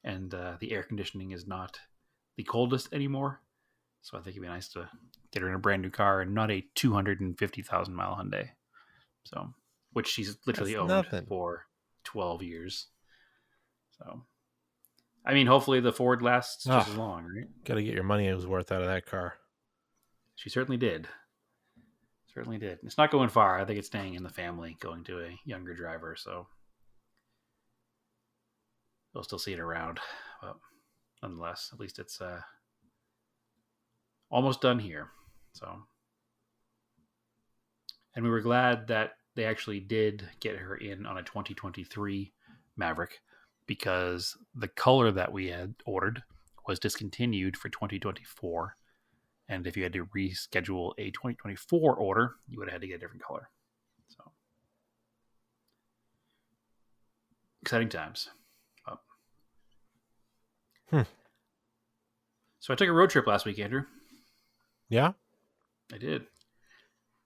And the air conditioning is not the coldest anymore. So I think it'd be nice to get her in a brand new car and not a 250,000 mile Hyundai. So, which she's literally owned for 12 years. So, I mean, hopefully the Ford lasts just as long, right? Got to get your money's worth out of that car. She certainly did. Certainly did. It's not going far. I think it's staying in the family, going to a younger driver. So we'll still see it around. But nonetheless, at least it's almost done here. So, and we were glad that they actually did get her in on a 2023 Maverick, because the color that we had ordered was discontinued for 2024. And if you had to reschedule a 2024 order, you would have had to get a different color. So, exciting times. So I took a road trip last week, Andrew. Yeah? I did.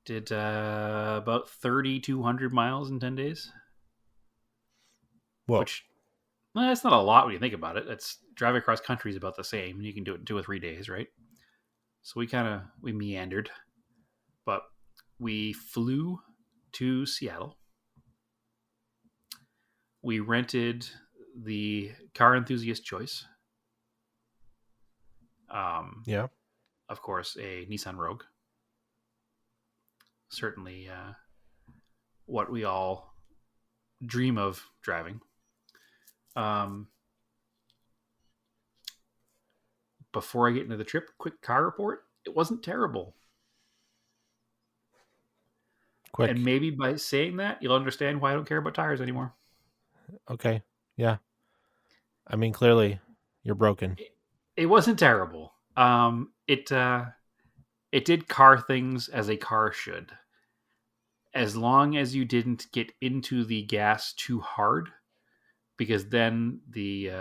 Did about 3,200 miles in 10 days. Whoa. Which, well, that's not a lot when you think about it. It's driving across country is about the same. You can do it in 2 or 3 days, right? So we meandered. But we flew to Seattle. We rented the car enthusiast choice. Yeah. Of course, a Nissan Rogue. Certainly what we all dream of driving. Before I get into the trip, quick car report. It wasn't terrible. Quick. And maybe by saying that, you'll understand why I don't care about tires anymore. Okay. Yeah. I mean, clearly, you're broken. It wasn't terrible. It did car things as a car should. As long as you didn't get into the gas too hard, because then the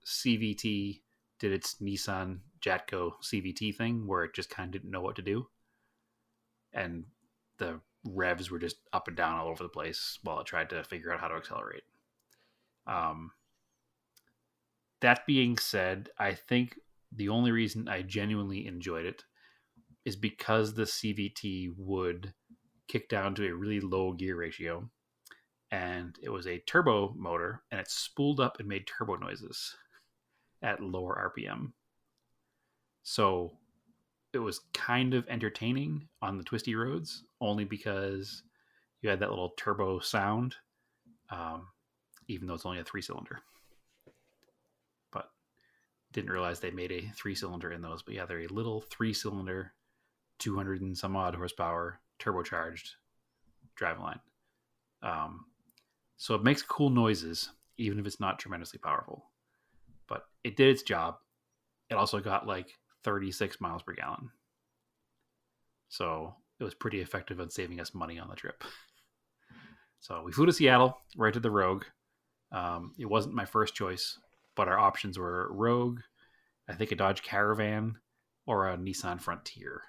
CVT did its Nissan Jatco CVT thing where it just kind of didn't know what to do. And the revs were just up and down all over the place while it tried to figure out how to accelerate. That being said, I think the only reason I genuinely enjoyed it is because the CVT would kick down to a really low gear ratio, and it was a turbo motor, and it spooled up and made turbo noises at lower RPM. So it was kind of entertaining on the twisty roads, only because you had that little turbo sound, even though it's only a 3-cylinder. But didn't realize they made a 3-cylinder in those. But yeah, they're a little 3-cylinder, 200 and some odd horsepower, turbocharged driveline. So it makes cool noises, even if it's not tremendously powerful. But it did its job. It also got like 36 miles per gallon. So it was pretty effective in saving us money on the trip. So we flew to Seattle, right to the Rogue. It wasn't my first choice, but our options were Rogue, I think a Dodge Caravan, or a Nissan Frontier.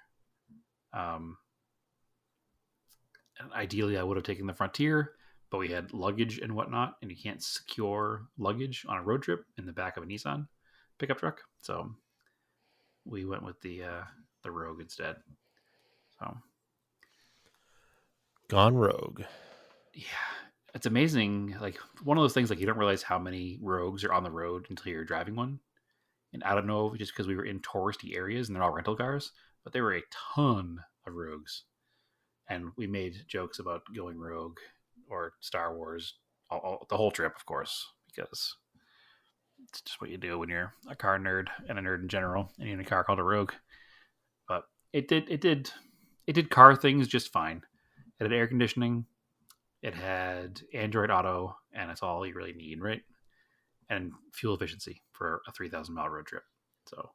Ideally, I would have taken the Frontier, but we had luggage and whatnot, and you can't secure luggage on a road trip in the back of a Nissan pickup truck. So we went with the Rogue instead. So Gone rogue. yeah, it's amazing. Like one of those things, like you don't realize how many Rogues are on the road until you're driving one. And I don't know, just because we were in touristy areas and they're all rental cars, but there were a ton of Rogues. And we made jokes about going Rogue or Star Wars, the whole trip, of course, because it's just what you do when you're a car nerd and a nerd in general, and you're in a car called a Rogue. But it did car things just fine. It had air conditioning, it had Android Auto, and it's all you really need, right? And fuel efficiency for a 3,000-mile road trip. So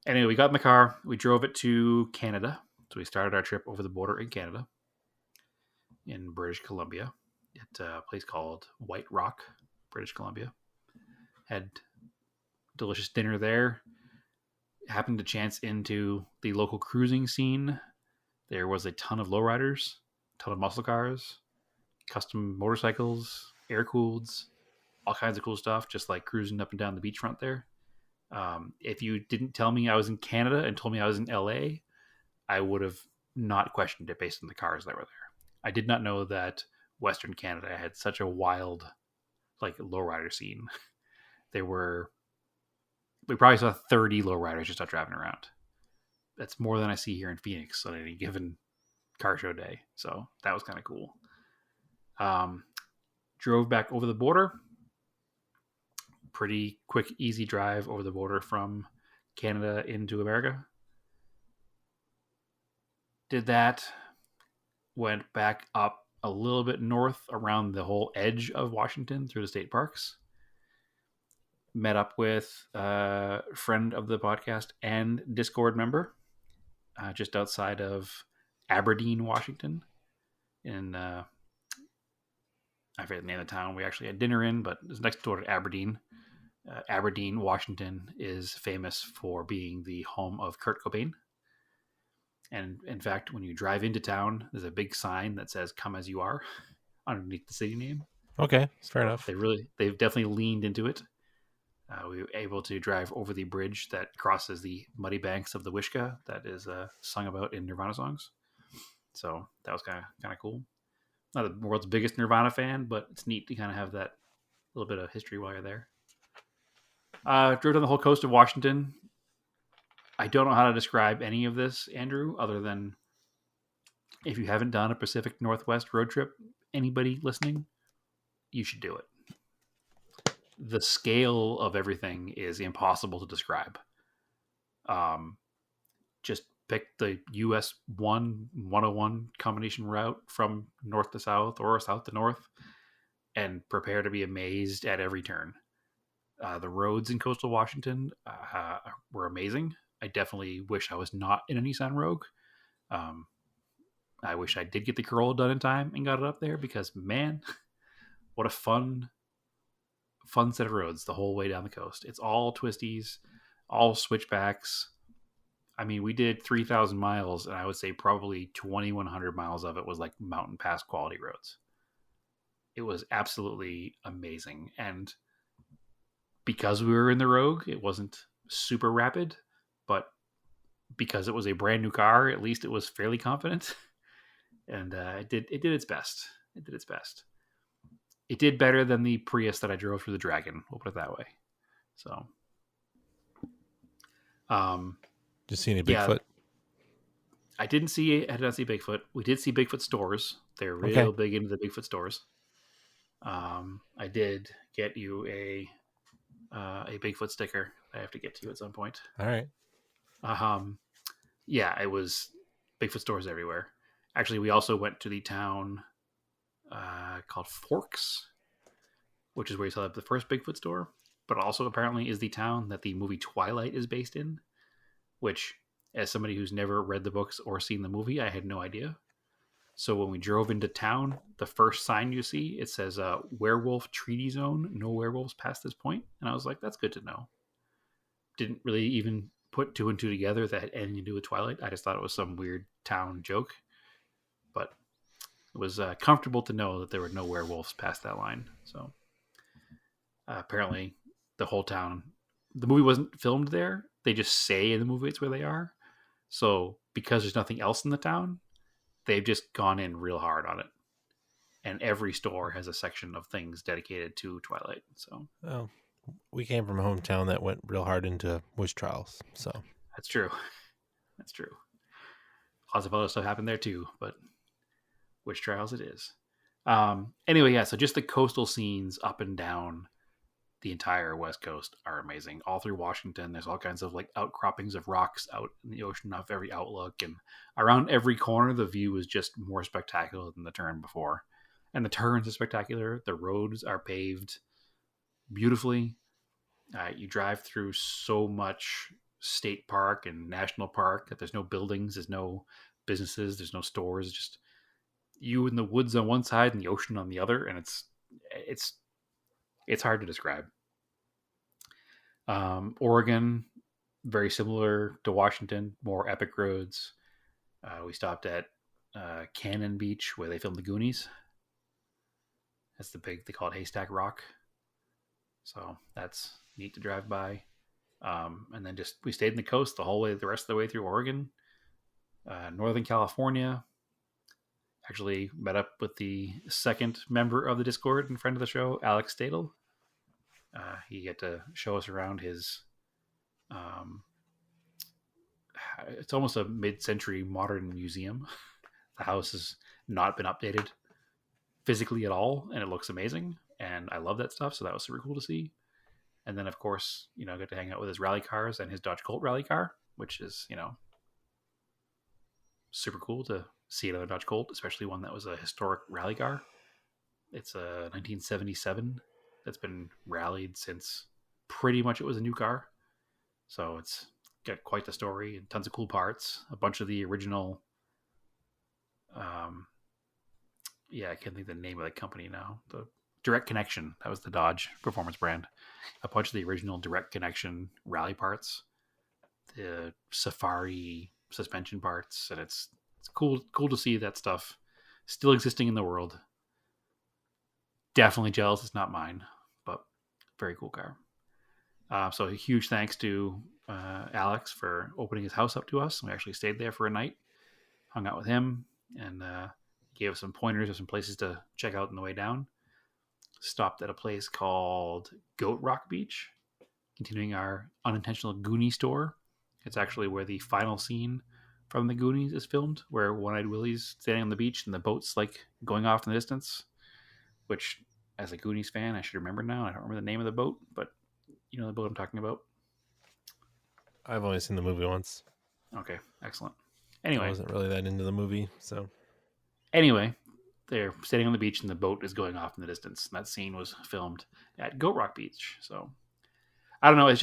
anyway, we got in the car, we drove it to Canada. So we started our trip over the border in Canada, in British Columbia, at a place called White Rock, British Columbia. Had delicious dinner there. Happened to chance into the local cruising scene. There was a ton of lowriders, a ton of muscle cars, custom motorcycles, air-cooleds, all kinds of cool stuff, just like cruising up and down the beachfront there. If you didn't tell me I was in Canada and told me I was in LA, I would have not questioned it based on the cars that were there. I did not know that Western Canada had such a wild, like, lowrider scene. We probably saw 30 lowriders just out driving around. That's more than I see here in Phoenix on any given car show day. So that was kind of cool. Drove back over the border. Pretty quick, easy drive over the border from Canada into America. Did that, went back up a little bit north around the whole edge of Washington through the state parks. Met up with a friend of the podcast and Discord member just outside of Aberdeen, Washington. I forget the name of the town we actually had dinner in, but it's next door to Aberdeen. Aberdeen, Washington is famous for being the home of Kurt Cobain. And in fact, when you drive into town, there's a big sign that says "Come as you are" underneath the city name. Okay, fair enough. They've definitely leaned into it. We were able to drive over the bridge that crosses the muddy banks of the Wishka that is sung about in Nirvana songs. So that was kind of cool. Not the world's biggest Nirvana fan, but it's neat to kind of have that little bit of history while you're there. Drove down the whole coast of Washington. I don't know how to describe any of this, Andrew, other than if you haven't done a Pacific Northwest road trip, anybody listening, you should do it. The scale of everything is impossible to describe. Just pick the US 101 combination route from north to south or south to north and prepare to be amazed at every turn. The roads in coastal Washington were amazing. I definitely wish I was not in a Nissan Rogue. I wish I did get the Corolla done in time and got it up there because, man, what a fun set of roads the whole way down the coast. It's all twisties, all switchbacks. I mean, we did 3,000 miles, and I would say probably 2,100 miles of it was like mountain pass quality roads. It was absolutely amazing. And because we were in the Rogue, it wasn't super rapid, but because it was a brand new car, at least it was fairly confident. And it did its best. It did its best. It did better than the Prius that I drove through the Dragon. We'll put it that way. So, just seeing a Bigfoot. I did not see Bigfoot. We did see Bigfoot stores. They're real big into the Bigfoot stores. I did get you a Bigfoot sticker. I have to get to you at some point. All right. Yeah, it was Bigfoot stores everywhere. Actually, we also went to the town called Forks, which is where you saw the first Bigfoot store, but also apparently is the town that the movie Twilight is based in, which, as somebody who's never read the books or seen the movie, I had no idea. So when we drove into town, the first sign you see, it says werewolf treaty zone, no werewolves past this point. And I was like, that's good to know. Didn't really even put two and two together that had anything to do with Twilight. I just thought it was some weird town joke. But it was comfortable to know that there were no werewolves past that line. So apparently the whole town, the movie wasn't filmed there. They just say in the movie it's where they are. So because there's nothing else in the town, they've just gone in real hard on it. And every store has a section of things dedicated to Twilight. So Well, we came from a hometown that went real hard into witch trials. So that's true. That's true. Lots of other stuff happened there too, but witch trials it is. Anyway, yeah, so just the coastal scenes up and down the entire West Coast are amazing. All through Washington, there's all kinds of like outcroppings of rocks out in the ocean off every outlook, and around every corner the view is just more spectacular than the turn before. And the turns are spectacular. The roads are paved beautifully. You drive through so much state park and national park that there's no buildings, there's no businesses, there's no stores, just you in the woods on one side and the ocean on the other, and it's hard to describe. Oregon, very similar to Washington, more epic roads. We stopped at Cannon Beach where they filmed the Goonies. That's the big, they call it Haystack Rock. So that's neat to drive by. And then we stayed in the coast the rest of the way through Oregon. Northern California. Actually met up with the second member of the Discord and friend of the show, Alex Stadel. He got to show us around his it's almost a mid-century modern museum. The house has not been updated physically at all, and it looks amazing, and I love that stuff, so that was super cool to see. And then of course, I got to hang out with his rally cars and his Dodge Colt rally car, which is super cool to see another Dodge Colt, especially one that was a historic rally car. It's a 1977 that's been rallied since pretty much it was a new car. So it's got quite the story and tons of cool parts. A bunch of the original, I can't think of the name of the company now. The Direct Connection, that was the Dodge performance brand. A bunch of the original Direct Connection rally parts, the Safari suspension parts, and it's cool to see that stuff still existing in the world. Definitely jealous it's not mine, but very cool car. So a huge thanks to Alex for opening his house up to us. We actually stayed there for a night, hung out with him, and gave us some pointers of some places to check out on the way down. Stopped at a place called Goat Rock Beach, continuing our unintentional Goonie tour. It's actually where the final scene from the Goonies is filmed, where One-Eyed Willie's standing on the beach and the boat's like going off in the distance, which as a Goonies fan, I should remember now. I don't remember the name of the boat, but you know the boat I'm talking about. I've only seen the movie once. Okay, excellent. Anyway, I wasn't really that into the movie, so. Anyway, they're standing on the beach and the boat is going off in the distance. And that scene was filmed at Goat Rock Beach. So I don't know.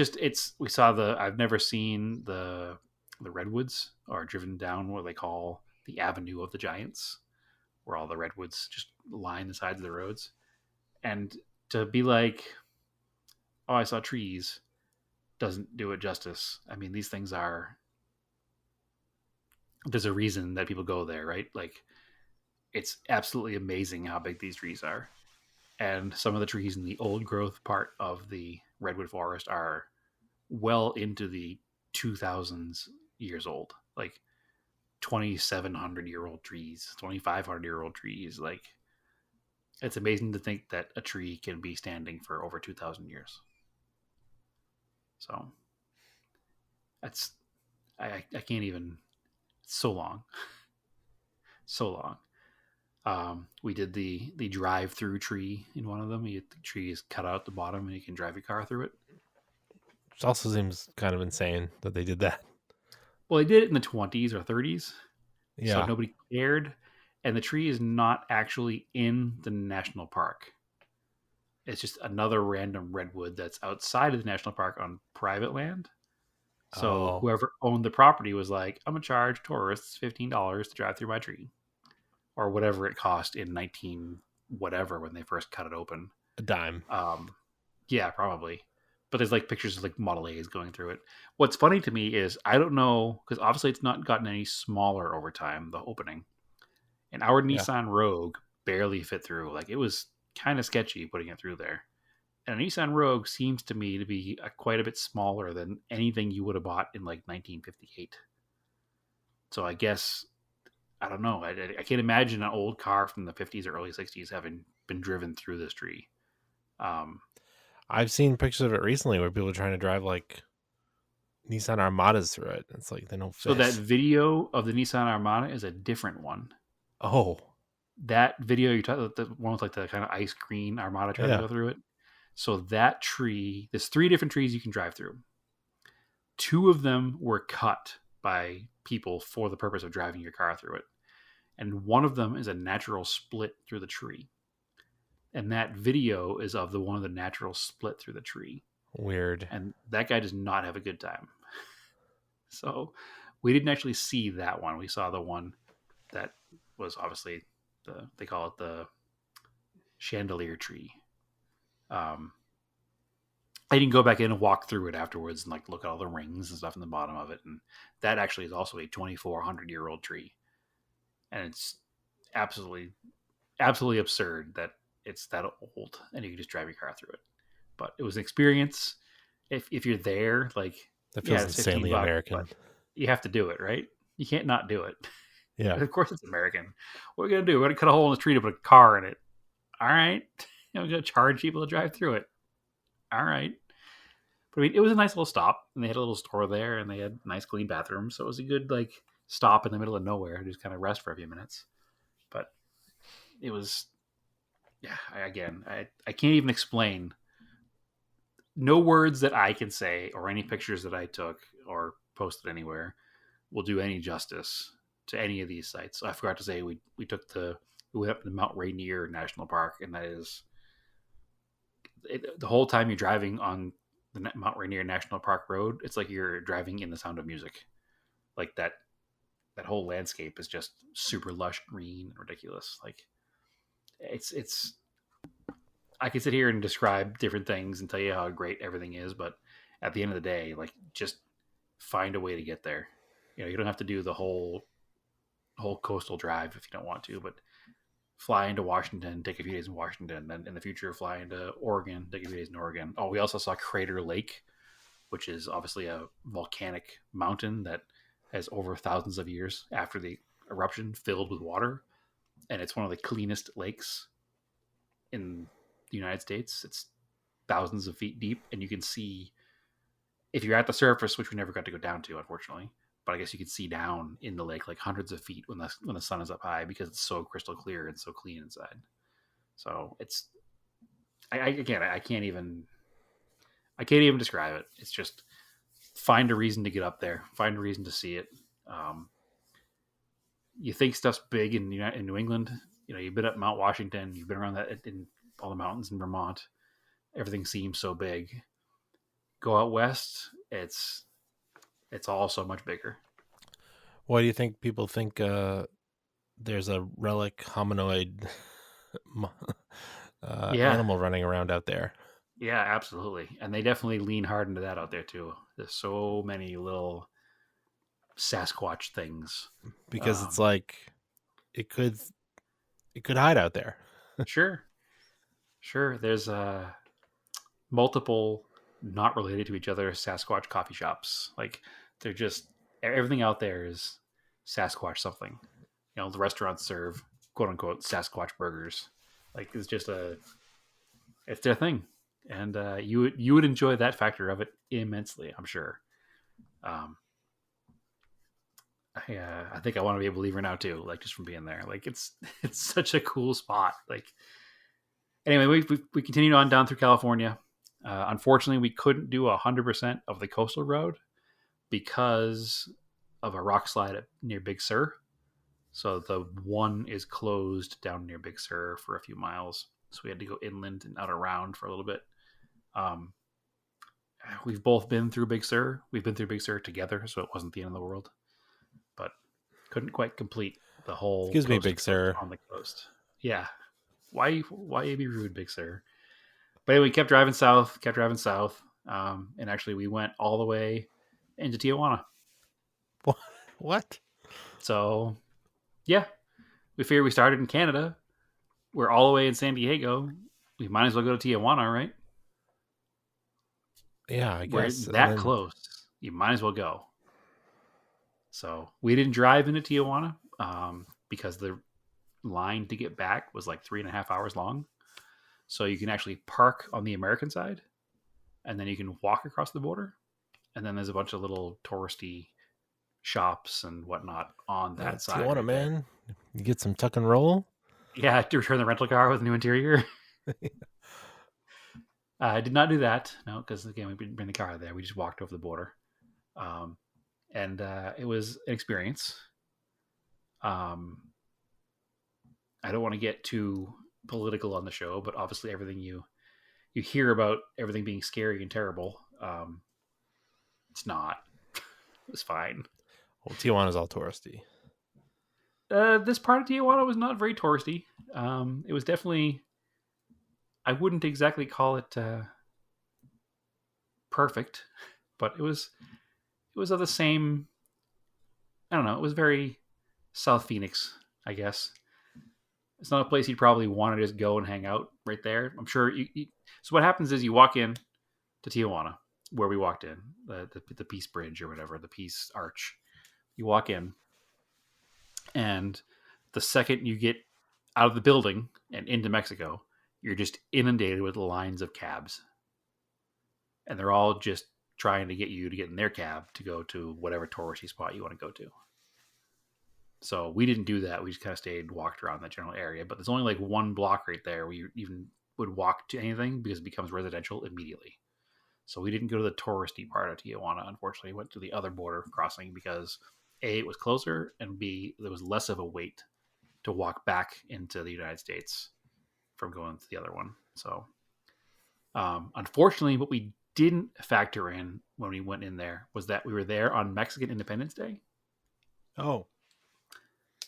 We saw I've never seen the redwoods or driven down what they call the Avenue of the Giants, where all the redwoods just line the sides of the roads. And to be like, oh, I saw trees, doesn't do it justice. I mean, these things there's a reason that people go there, right? Like, it's absolutely amazing how big these trees are. And some of the trees in the old growth part of the redwood forest are well into the 2000s years old, like 2,700-year-old trees, 2,500-year-old trees. Like, it's amazing to think that a tree can be standing for over 2,000 years. So I can't even, it's so long. So long. We did the drive-through tree in one of them. The tree is cut out at the bottom and you can drive your car through it. Which also seems kind of insane that they did that. Well, they did it in the 20s or 30s. Yeah. So nobody cared. And the tree is not actually in the national park. It's just another random redwood that's outside of the national park on private land. So whoever owned the property was like, I'm going to charge tourists $15 to drive through my tree. or whatever it cost in 19 whatever when they first cut it open. A dime. Yeah, probably. But there's like pictures of like Model A's going through it. What's funny to me is I don't know, because obviously it's not gotten any smaller over time, the opening. And our Nissan Rogue barely fit through. Like it was kind of sketchy putting it through there. And a Nissan Rogue seems to me to be quite a bit smaller than anything you would have bought in like 1958. So I guess, I don't know. I can't imagine an old car from the 50s or early 60s having been driven through this tree. I've seen pictures of it recently where people are trying to drive like Nissan Armadas through it. It's like they don't fit. So that video of the Nissan Armada is a different one. Oh, that video you talked, the one with like the kind of ice green Armada trying to go through it. So that tree, there's 3 different trees you can drive through. 2 of them were cut by people for the purpose of driving your car through it. And one of them is a natural split through the tree. And that video is of the one of the natural split through the tree. Weird. And that guy does not have a good time. So we didn't actually see that one. We saw the one that was obviously they call it the chandelier tree. I didn't go back in and walk through it afterwards and like look at all the rings and stuff in the bottom of it. And that actually is also a 2,400-year-old tree. And it's absolutely absurd that it's that old and you can just drive your car through it. But it was an experience. If you're there, like that feels it's insanely $15, American. You have to do it, right? You can't not do it. Yeah. Of course it's American. What are we going to do? We're going to cut a hole in the tree to put a car in it. All right. We're going to charge people to drive through it. All right. But I mean, it was a nice little stop, and they had a little store there, and they had nice clean bathrooms. So it was a good like stop in the middle of nowhere, just kind of rest for a few minutes. But it was, yeah. I can't even explain. No words that I can say, or any pictures that I took or posted anywhere, will do any justice to any of these sites. So I forgot to say we went up to Mount Rainier National Park, and that is the whole time you're driving on the Mount Rainier National Park Road, it's like you're driving in The Sound of Music. Like that whole landscape is just super lush green and ridiculous. Like it's I could sit here and describe different things and tell you how great everything is, but at the end of the day, like just find a way to get there. You don't have to do the whole coastal drive if you don't want to, but fly into Washington, take a few days in Washington, then in the future fly into Oregon, take a few days in Oregon. Oh, we also saw Crater Lake, which is obviously a volcanic mountain that has over thousands of years after the eruption filled with water. And it's one of the cleanest lakes in the United States. It's thousands of feet deep, and you can see, if you're at the surface, which we never got to go down to, unfortunately, but I guess you can see down in the lake like hundreds of feet when the sun is up high because it's so crystal clear and so clean inside. So it's, I can't even describe it. It's just find a reason to get up there, find a reason to see it. You think stuff's big in New England. You've been up Mount Washington, you've been around that in all the mountains in Vermont. Everything seems so big. Go out west, it's all so much bigger. Why do you think people think there's a relic hominoid animal running around out there? Yeah, absolutely. And they definitely lean hard into that out there too. There's so many little Sasquatch things. Because it's like it could hide out there. Sure. There's multiple not related to each other Sasquatch coffee shops. Like they're just, everything out there is Sasquatch something. The restaurants serve quote unquote Sasquatch burgers. Like it's just it's their thing. And you would enjoy that factor of it immensely, I'm sure. I think I want to be a believer now too, like just from being there. Like it's such a cool spot. Like anyway, we continued on down through California. Unfortunately, we couldn't do 100% of the coastal road because of a rock slide near Big Sur. So the one is closed down near Big Sur for a few miles. So we had to go inland and out around for a little bit. We've both been through Big Sur. We've been through Big Sur together, so it wasn't the end of the world. But couldn't quite complete the whole Excuse me, coast to Big coast Sir. on the coast. Yeah. Why you be rude, Big Sir? But anyway, we kept driving south. And actually we went all the way into Tijuana. What? So yeah, we figured we started in Canada. We're all the way in San Diego. We might as well go to Tijuana, right? Yeah, I We're guess. that close. You might as well go. So we didn't drive into Tijuana because the line to get back was like 3.5 hours long. So you can actually park on the American side, and then you can walk across the border. And then there's a bunch of little touristy shops and whatnot on that side. Tijuana, right there. man. You get some tuck and roll. Yeah, to return the rental car with a new interior. I did not do that. No, because again, we didn't bring the car there. We just walked over the border. And it was an experience. I don't want to get too political on the show, but obviously everything you hear about everything being scary and terrible, it's not. It's fine. Well, Tijuana's all touristy. This part of Tijuana was not very touristy. It was definitely, I wouldn't exactly call it perfect, but it was of the same, I don't know, it was very South Phoenix, I guess. It's not a place you'd probably want to just go and hang out right there. I'm sure so what happens is you walk in to Tijuana, where we walked in, the Peace Bridge or whatever, the Peace Arch. You walk in, and the second you get out of the building and into Mexico, you're just inundated with lines of cabs. And they're all just trying to get you to get in their cab to go to whatever touristy spot you want to go to. So we didn't do that. We just kind of stayed, walked around that general area. But there's only like one block right there where you even would walk to anything because it becomes residential immediately. So we didn't go to the touristy part of Tijuana. Unfortunately, we went to the other border crossing because A, it was closer, and B, there was less of a wait to walk back into the United States from going to the other one. So unfortunately, what we didn't factor in when we went in there was that we were there on Mexican Independence Day. Oh.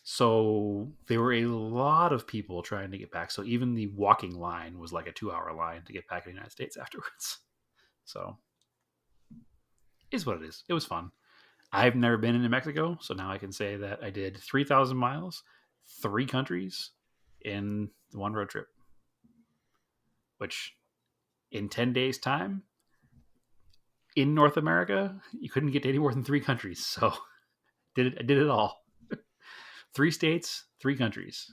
So there were a lot of people trying to get back. So even the walking line was like a 2-hour line to get back to the United States afterwards. So is what it is. It was fun. I've never been into Mexico, so now I can say that I did 3,000 miles, 3 countries in one road trip, which in 10 days' time in North America, you couldn't get to any more than 3 countries. So I did it all. 3 states, 3 countries.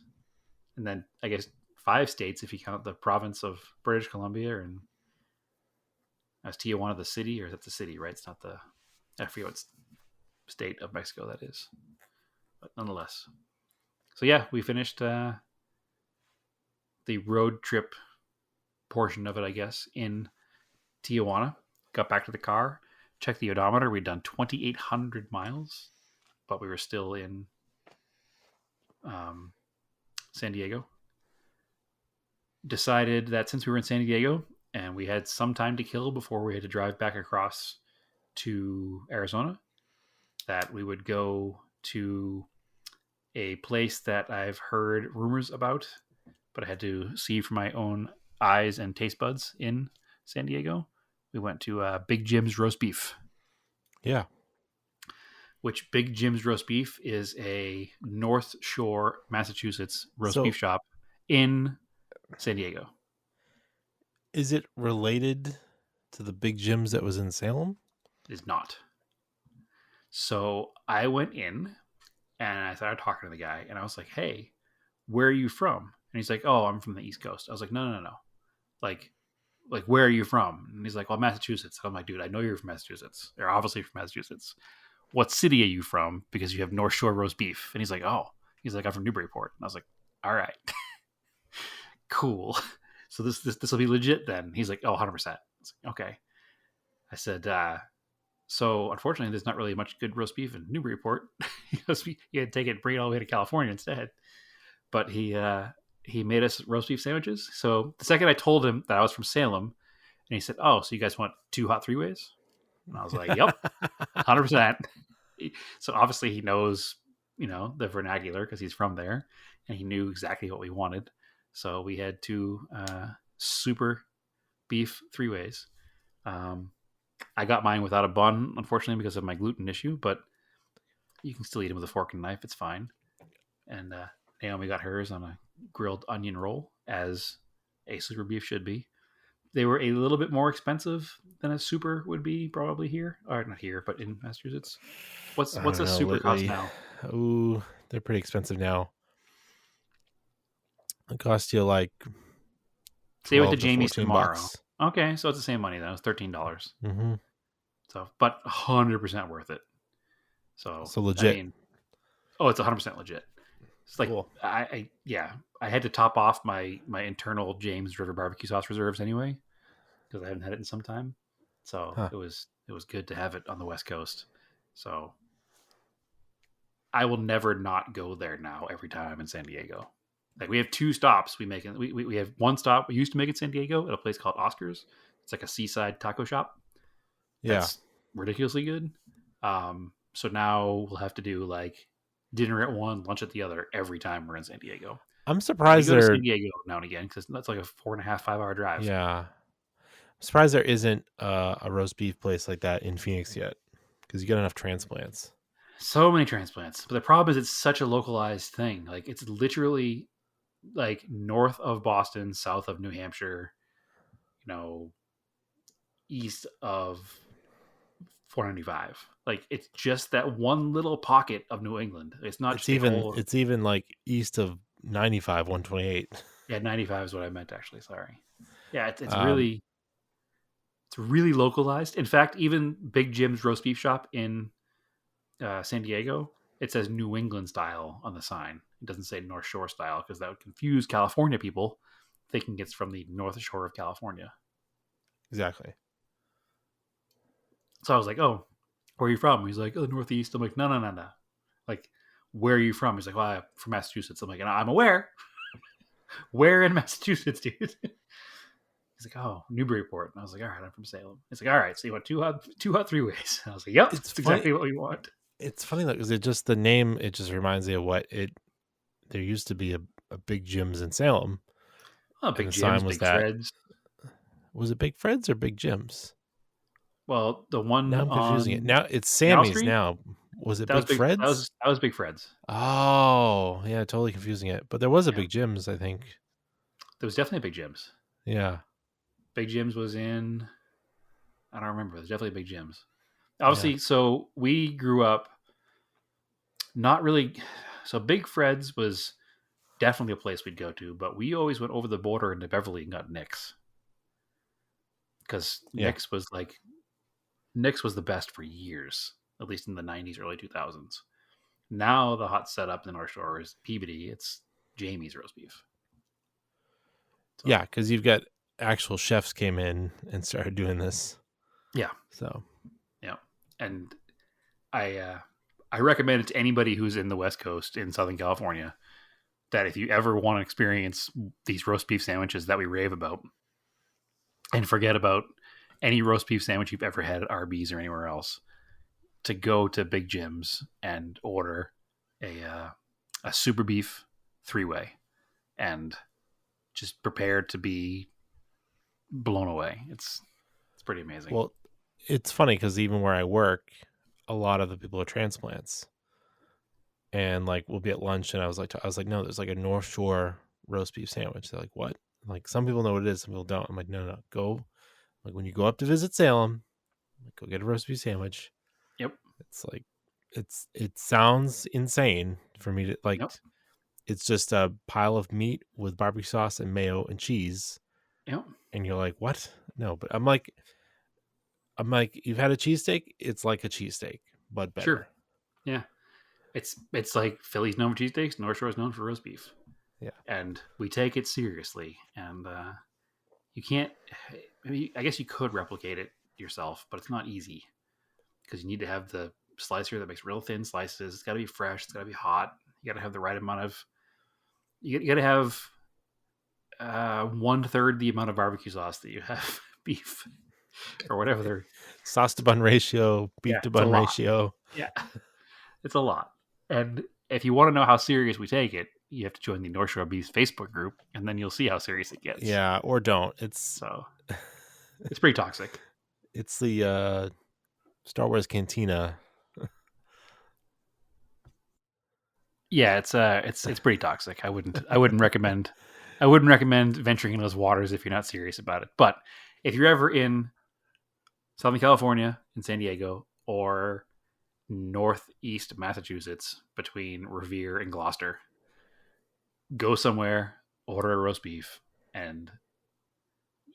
And then I guess 5 states if you count the province of British Columbia, and as Tijuana the city, or is that the city, right? It's not the, I forget what state of Mexico that is. But nonetheless. So yeah, we finished the road trip portion of it, I guess, in Tijuana. Got back to the car, checked the odometer. We'd done 2,800 miles, but we were still in San Diego. Decided that since we were in San Diego and we had some time to kill before we had to drive back across to Arizona, that we would go to a place that I've heard rumors about, but I had to see for my own eyes and taste buds in San Diego. We went to Big Jim's Roast Beef. Yeah. Which Big Jim's Roast Beef is a North Shore, Massachusetts roast beef shop in San Diego. Is it related to the Big Jim's that was in Salem? It is not. So I went in and I started talking to the guy and I was like, hey, where are you from? And he's like, oh, I'm from the East Coast. I was like, no. Like, where are you from? And he's like, well, Massachusetts. And I'm like, dude, I know you're from Massachusetts. You're obviously from Massachusetts. What city are you from? Because you have North Shore roast beef. And he's like, oh. He's like, I'm from Newburyport. And I was like, all right. Cool. So this will be legit then. He's like, oh, 100%. I was like, okay. I said, so unfortunately, there's not really much good roast beef in Newburyport. You had to take it and bring it all the way to California instead. But he made us roast beef sandwiches. So the second I told him that I was from Salem, and he said, oh, so you guys want 2 hot 3-ways? And I was like, yep, 100%. So obviously he knows the vernacular because he's from there, and he knew exactly what we wanted. So we had two super beef 3-ways. I got mine without a bun, unfortunately, because of my gluten issue, but you can still eat them with a fork and knife. It's fine. And Naomi got hers on a grilled onion roll, as a super beef should be. They were a little bit more expensive than a super would be probably here, or not here, but in Massachusetts. What's a super cost now? Ooh, they're pretty expensive now. It cost you like Say with the 12 to Jamie's 14 tomorrow. bucks. Okay, so it's the same money then. It was $13. Mm-hmm. So, but 100% worth it. So legit. It's 100% legit. It's like Cool. I had to top off my internal James River barbecue sauce reserves anyway, because I haven't had it in some time. So it was good to have it on the West Coast. So I will never not go there now every time I'm in San Diego. Like, we have 2 stops. We have one stop we used to make in San Diego at a place called Oscar's. It's like a seaside taco shop. That's ridiculously good. So now we'll have to do like dinner at one, lunch at the other every time we're in San Diego. I'm surprised we go to they're San Diego now and again because that's like a 4.5-5 hour drive. Yeah, I'm surprised there isn't a roast beef place like that in Phoenix yet, because you get enough transplants. So many transplants, but the problem is it's such a localized thing. Like, it's literally like north of Boston, south of New Hampshire, east of 495. Like, it's just that one little pocket of New England. It's not. It's even like east of 95, 128. Yeah, 95 is what I meant, actually. Sorry. Yeah, it's really localized. In fact, even Big Jim's roast beef shop in San Diego, it says New England style on the sign. It doesn't say North Shore style, because that would confuse California people thinking it's from the North Shore of California. Exactly. So I was like, "Oh, where are you from?" He's like, "Oh, Northeast." I'm like, "No. Like, where are you from?" He's like, "Well, I'm from Massachusetts." I'm like, "I'm aware." Where in Massachusetts, dude? He's like, "Oh, Newburyport." And I was like, "All right, I'm from Salem." He's like, "All right, so you want two hot 3-ways?" And I was like, "Yep, that's exactly what we want." It's funny though, because the name, it just reminds me of what there used to be a Big Jim's in Salem. Oh, Big Jim's, Big Fred's. Was it Big Fred's or Big Jim's? Well, the one now I'm confusing it. Now it's Canal Sammy's Street? now. Was it Big Fred's? That was Big Fred's. Oh, yeah, totally confusing it. But there was a Big Jim's, I think. There was definitely a Big Jim's. Yeah. Big Jim's was in, I don't remember. There's definitely Big Jim's. Obviously, so we grew up not really. So Big Fred's was definitely a place we'd go to, but we always went over the border into Beverly and got Nick's. Because Nick's was the best for years, at least in the 90s, early 2000s. Now the hot setup in the North Shore is Peabody. It's Jamie's roast beef. So, yeah, because you've got actual chefs came in and started doing this. Yeah. So. Yeah. And I recommend it to anybody who's in the West Coast in Southern California, that if you ever want to experience these roast beef sandwiches that we rave about, and forget about any roast beef sandwich you've ever had at Arby's or anywhere else, to go to Big Jim's and order a super beef 3-way and just prepare to be blown away. It's pretty amazing. Well, it's funny because even where I work, a lot of the people are transplants, and like we'll be at lunch, and I was like, no, there's like a North Shore roast beef sandwich. They're like, what? Like, some people know what it is, some people don't. I'm like, no, go. Like, when you go up to visit Salem, like, go get a roast beef sandwich. Yep. It's like, it sounds insane for me to like. Yep. It's just a pile of meat with barbecue sauce and mayo and cheese. Yep. And you're like, what? No, but I'm like, you've had a cheesesteak? It's like a cheesesteak, but better. Sure. Yeah. It's like Philly's known for cheesesteaks, North Shore's known for roast beef. Yeah. And we take it seriously. And you can't, I guess you could replicate it yourself, but it's not easy, because you need to have the slicer that makes real thin slices. It's got to be fresh. It's got to be hot. You got to have the right amount of, you got to have 1/3 the amount of barbecue sauce that you have beef, or whatever they're. Sauce to bun ratio, beef to bun ratio. Yeah. It's a lot. And if you want to know how serious we take it, you have to join the North Shore Beefs Facebook group, and then you'll see how serious it gets. Yeah, or don't. It's pretty toxic. It's the Star Wars Cantina. Yeah, it's pretty toxic. I wouldn't recommend venturing into those waters if you're not serious about it. But if you're ever in Southern California, in San Diego, or northeast Massachusetts between Revere and Gloucester, go somewhere, order a roast beef, and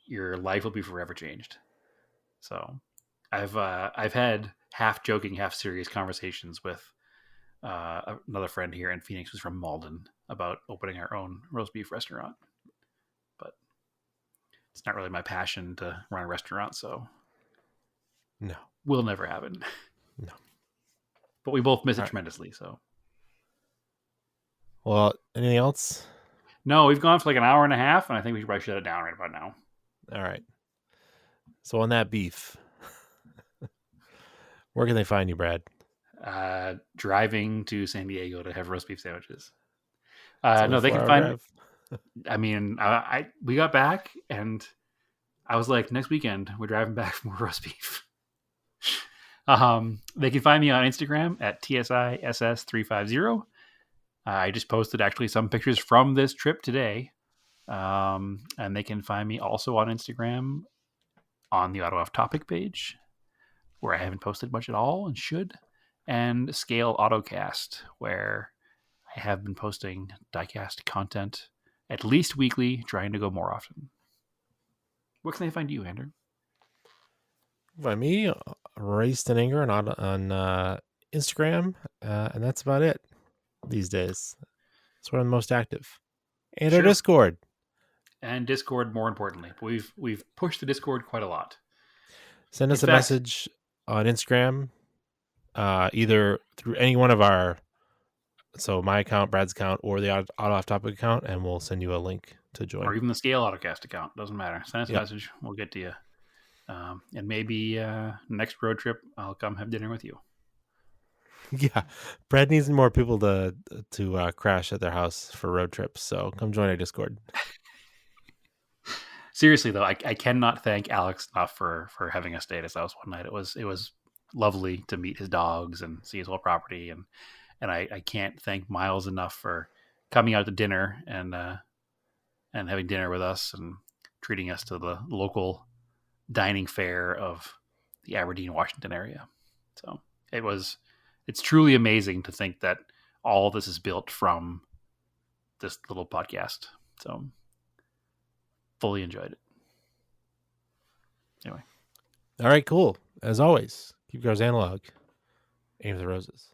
your life will be forever changed. So I've had half joking, half serious conversations with another friend here in Phoenix who's from Malden about opening our own roast beef restaurant. But it's not really my passion to run a restaurant, so no, we'll never have it. No. But we both miss it tremendously, so. Well, anything else? No, we've gone for like an hour and a half, and I think we should probably shut it down right about now. All right. So on that beef, where can they find you, Brad? Driving to San Diego to have roast beef sandwiches. It's No, only they can 4-hour find. drive. I mean, we got back, and I was like, next weekend we're driving back for more roast beef. They can find me on Instagram at TSISS350. I just posted actually some pictures from this trip today. And they can find me also on Instagram on the Auto Off Topic page, where I haven't posted much at all and should, and Scale Autocast, where I have been posting diecast content at least weekly, trying to go more often. Where can they find you, Andrew? Find me, Raced in Anger, on Instagram, and that's about it these days. That's where I'm most active. And our Discord. And Discord, more importantly. We've pushed the Discord quite a lot. Send us a message on Instagram, either through any one of our, so my account, Brad's account, or the Auto Off Topic account, and we'll send you a link to join. Or even the Scale Autocast account. Doesn't matter. Send us a message. We'll get to you. And maybe next road trip, I'll come have dinner with you. Yeah, Brad needs more people to crash at their house for road trips. So come join our Discord. Seriously though, I cannot thank Alex enough for having us stay at his house one night. It was lovely to meet his dogs and see his whole property, and I can't thank Miles enough for coming out to dinner and having dinner with us and treating us to the local dining fare of the Aberdeen, Washington area. So it's truly amazing to think that all this is built from this little podcast. So fully enjoyed it. Anyway. All right, cool. As always, keep yours analog. Aim for the roses.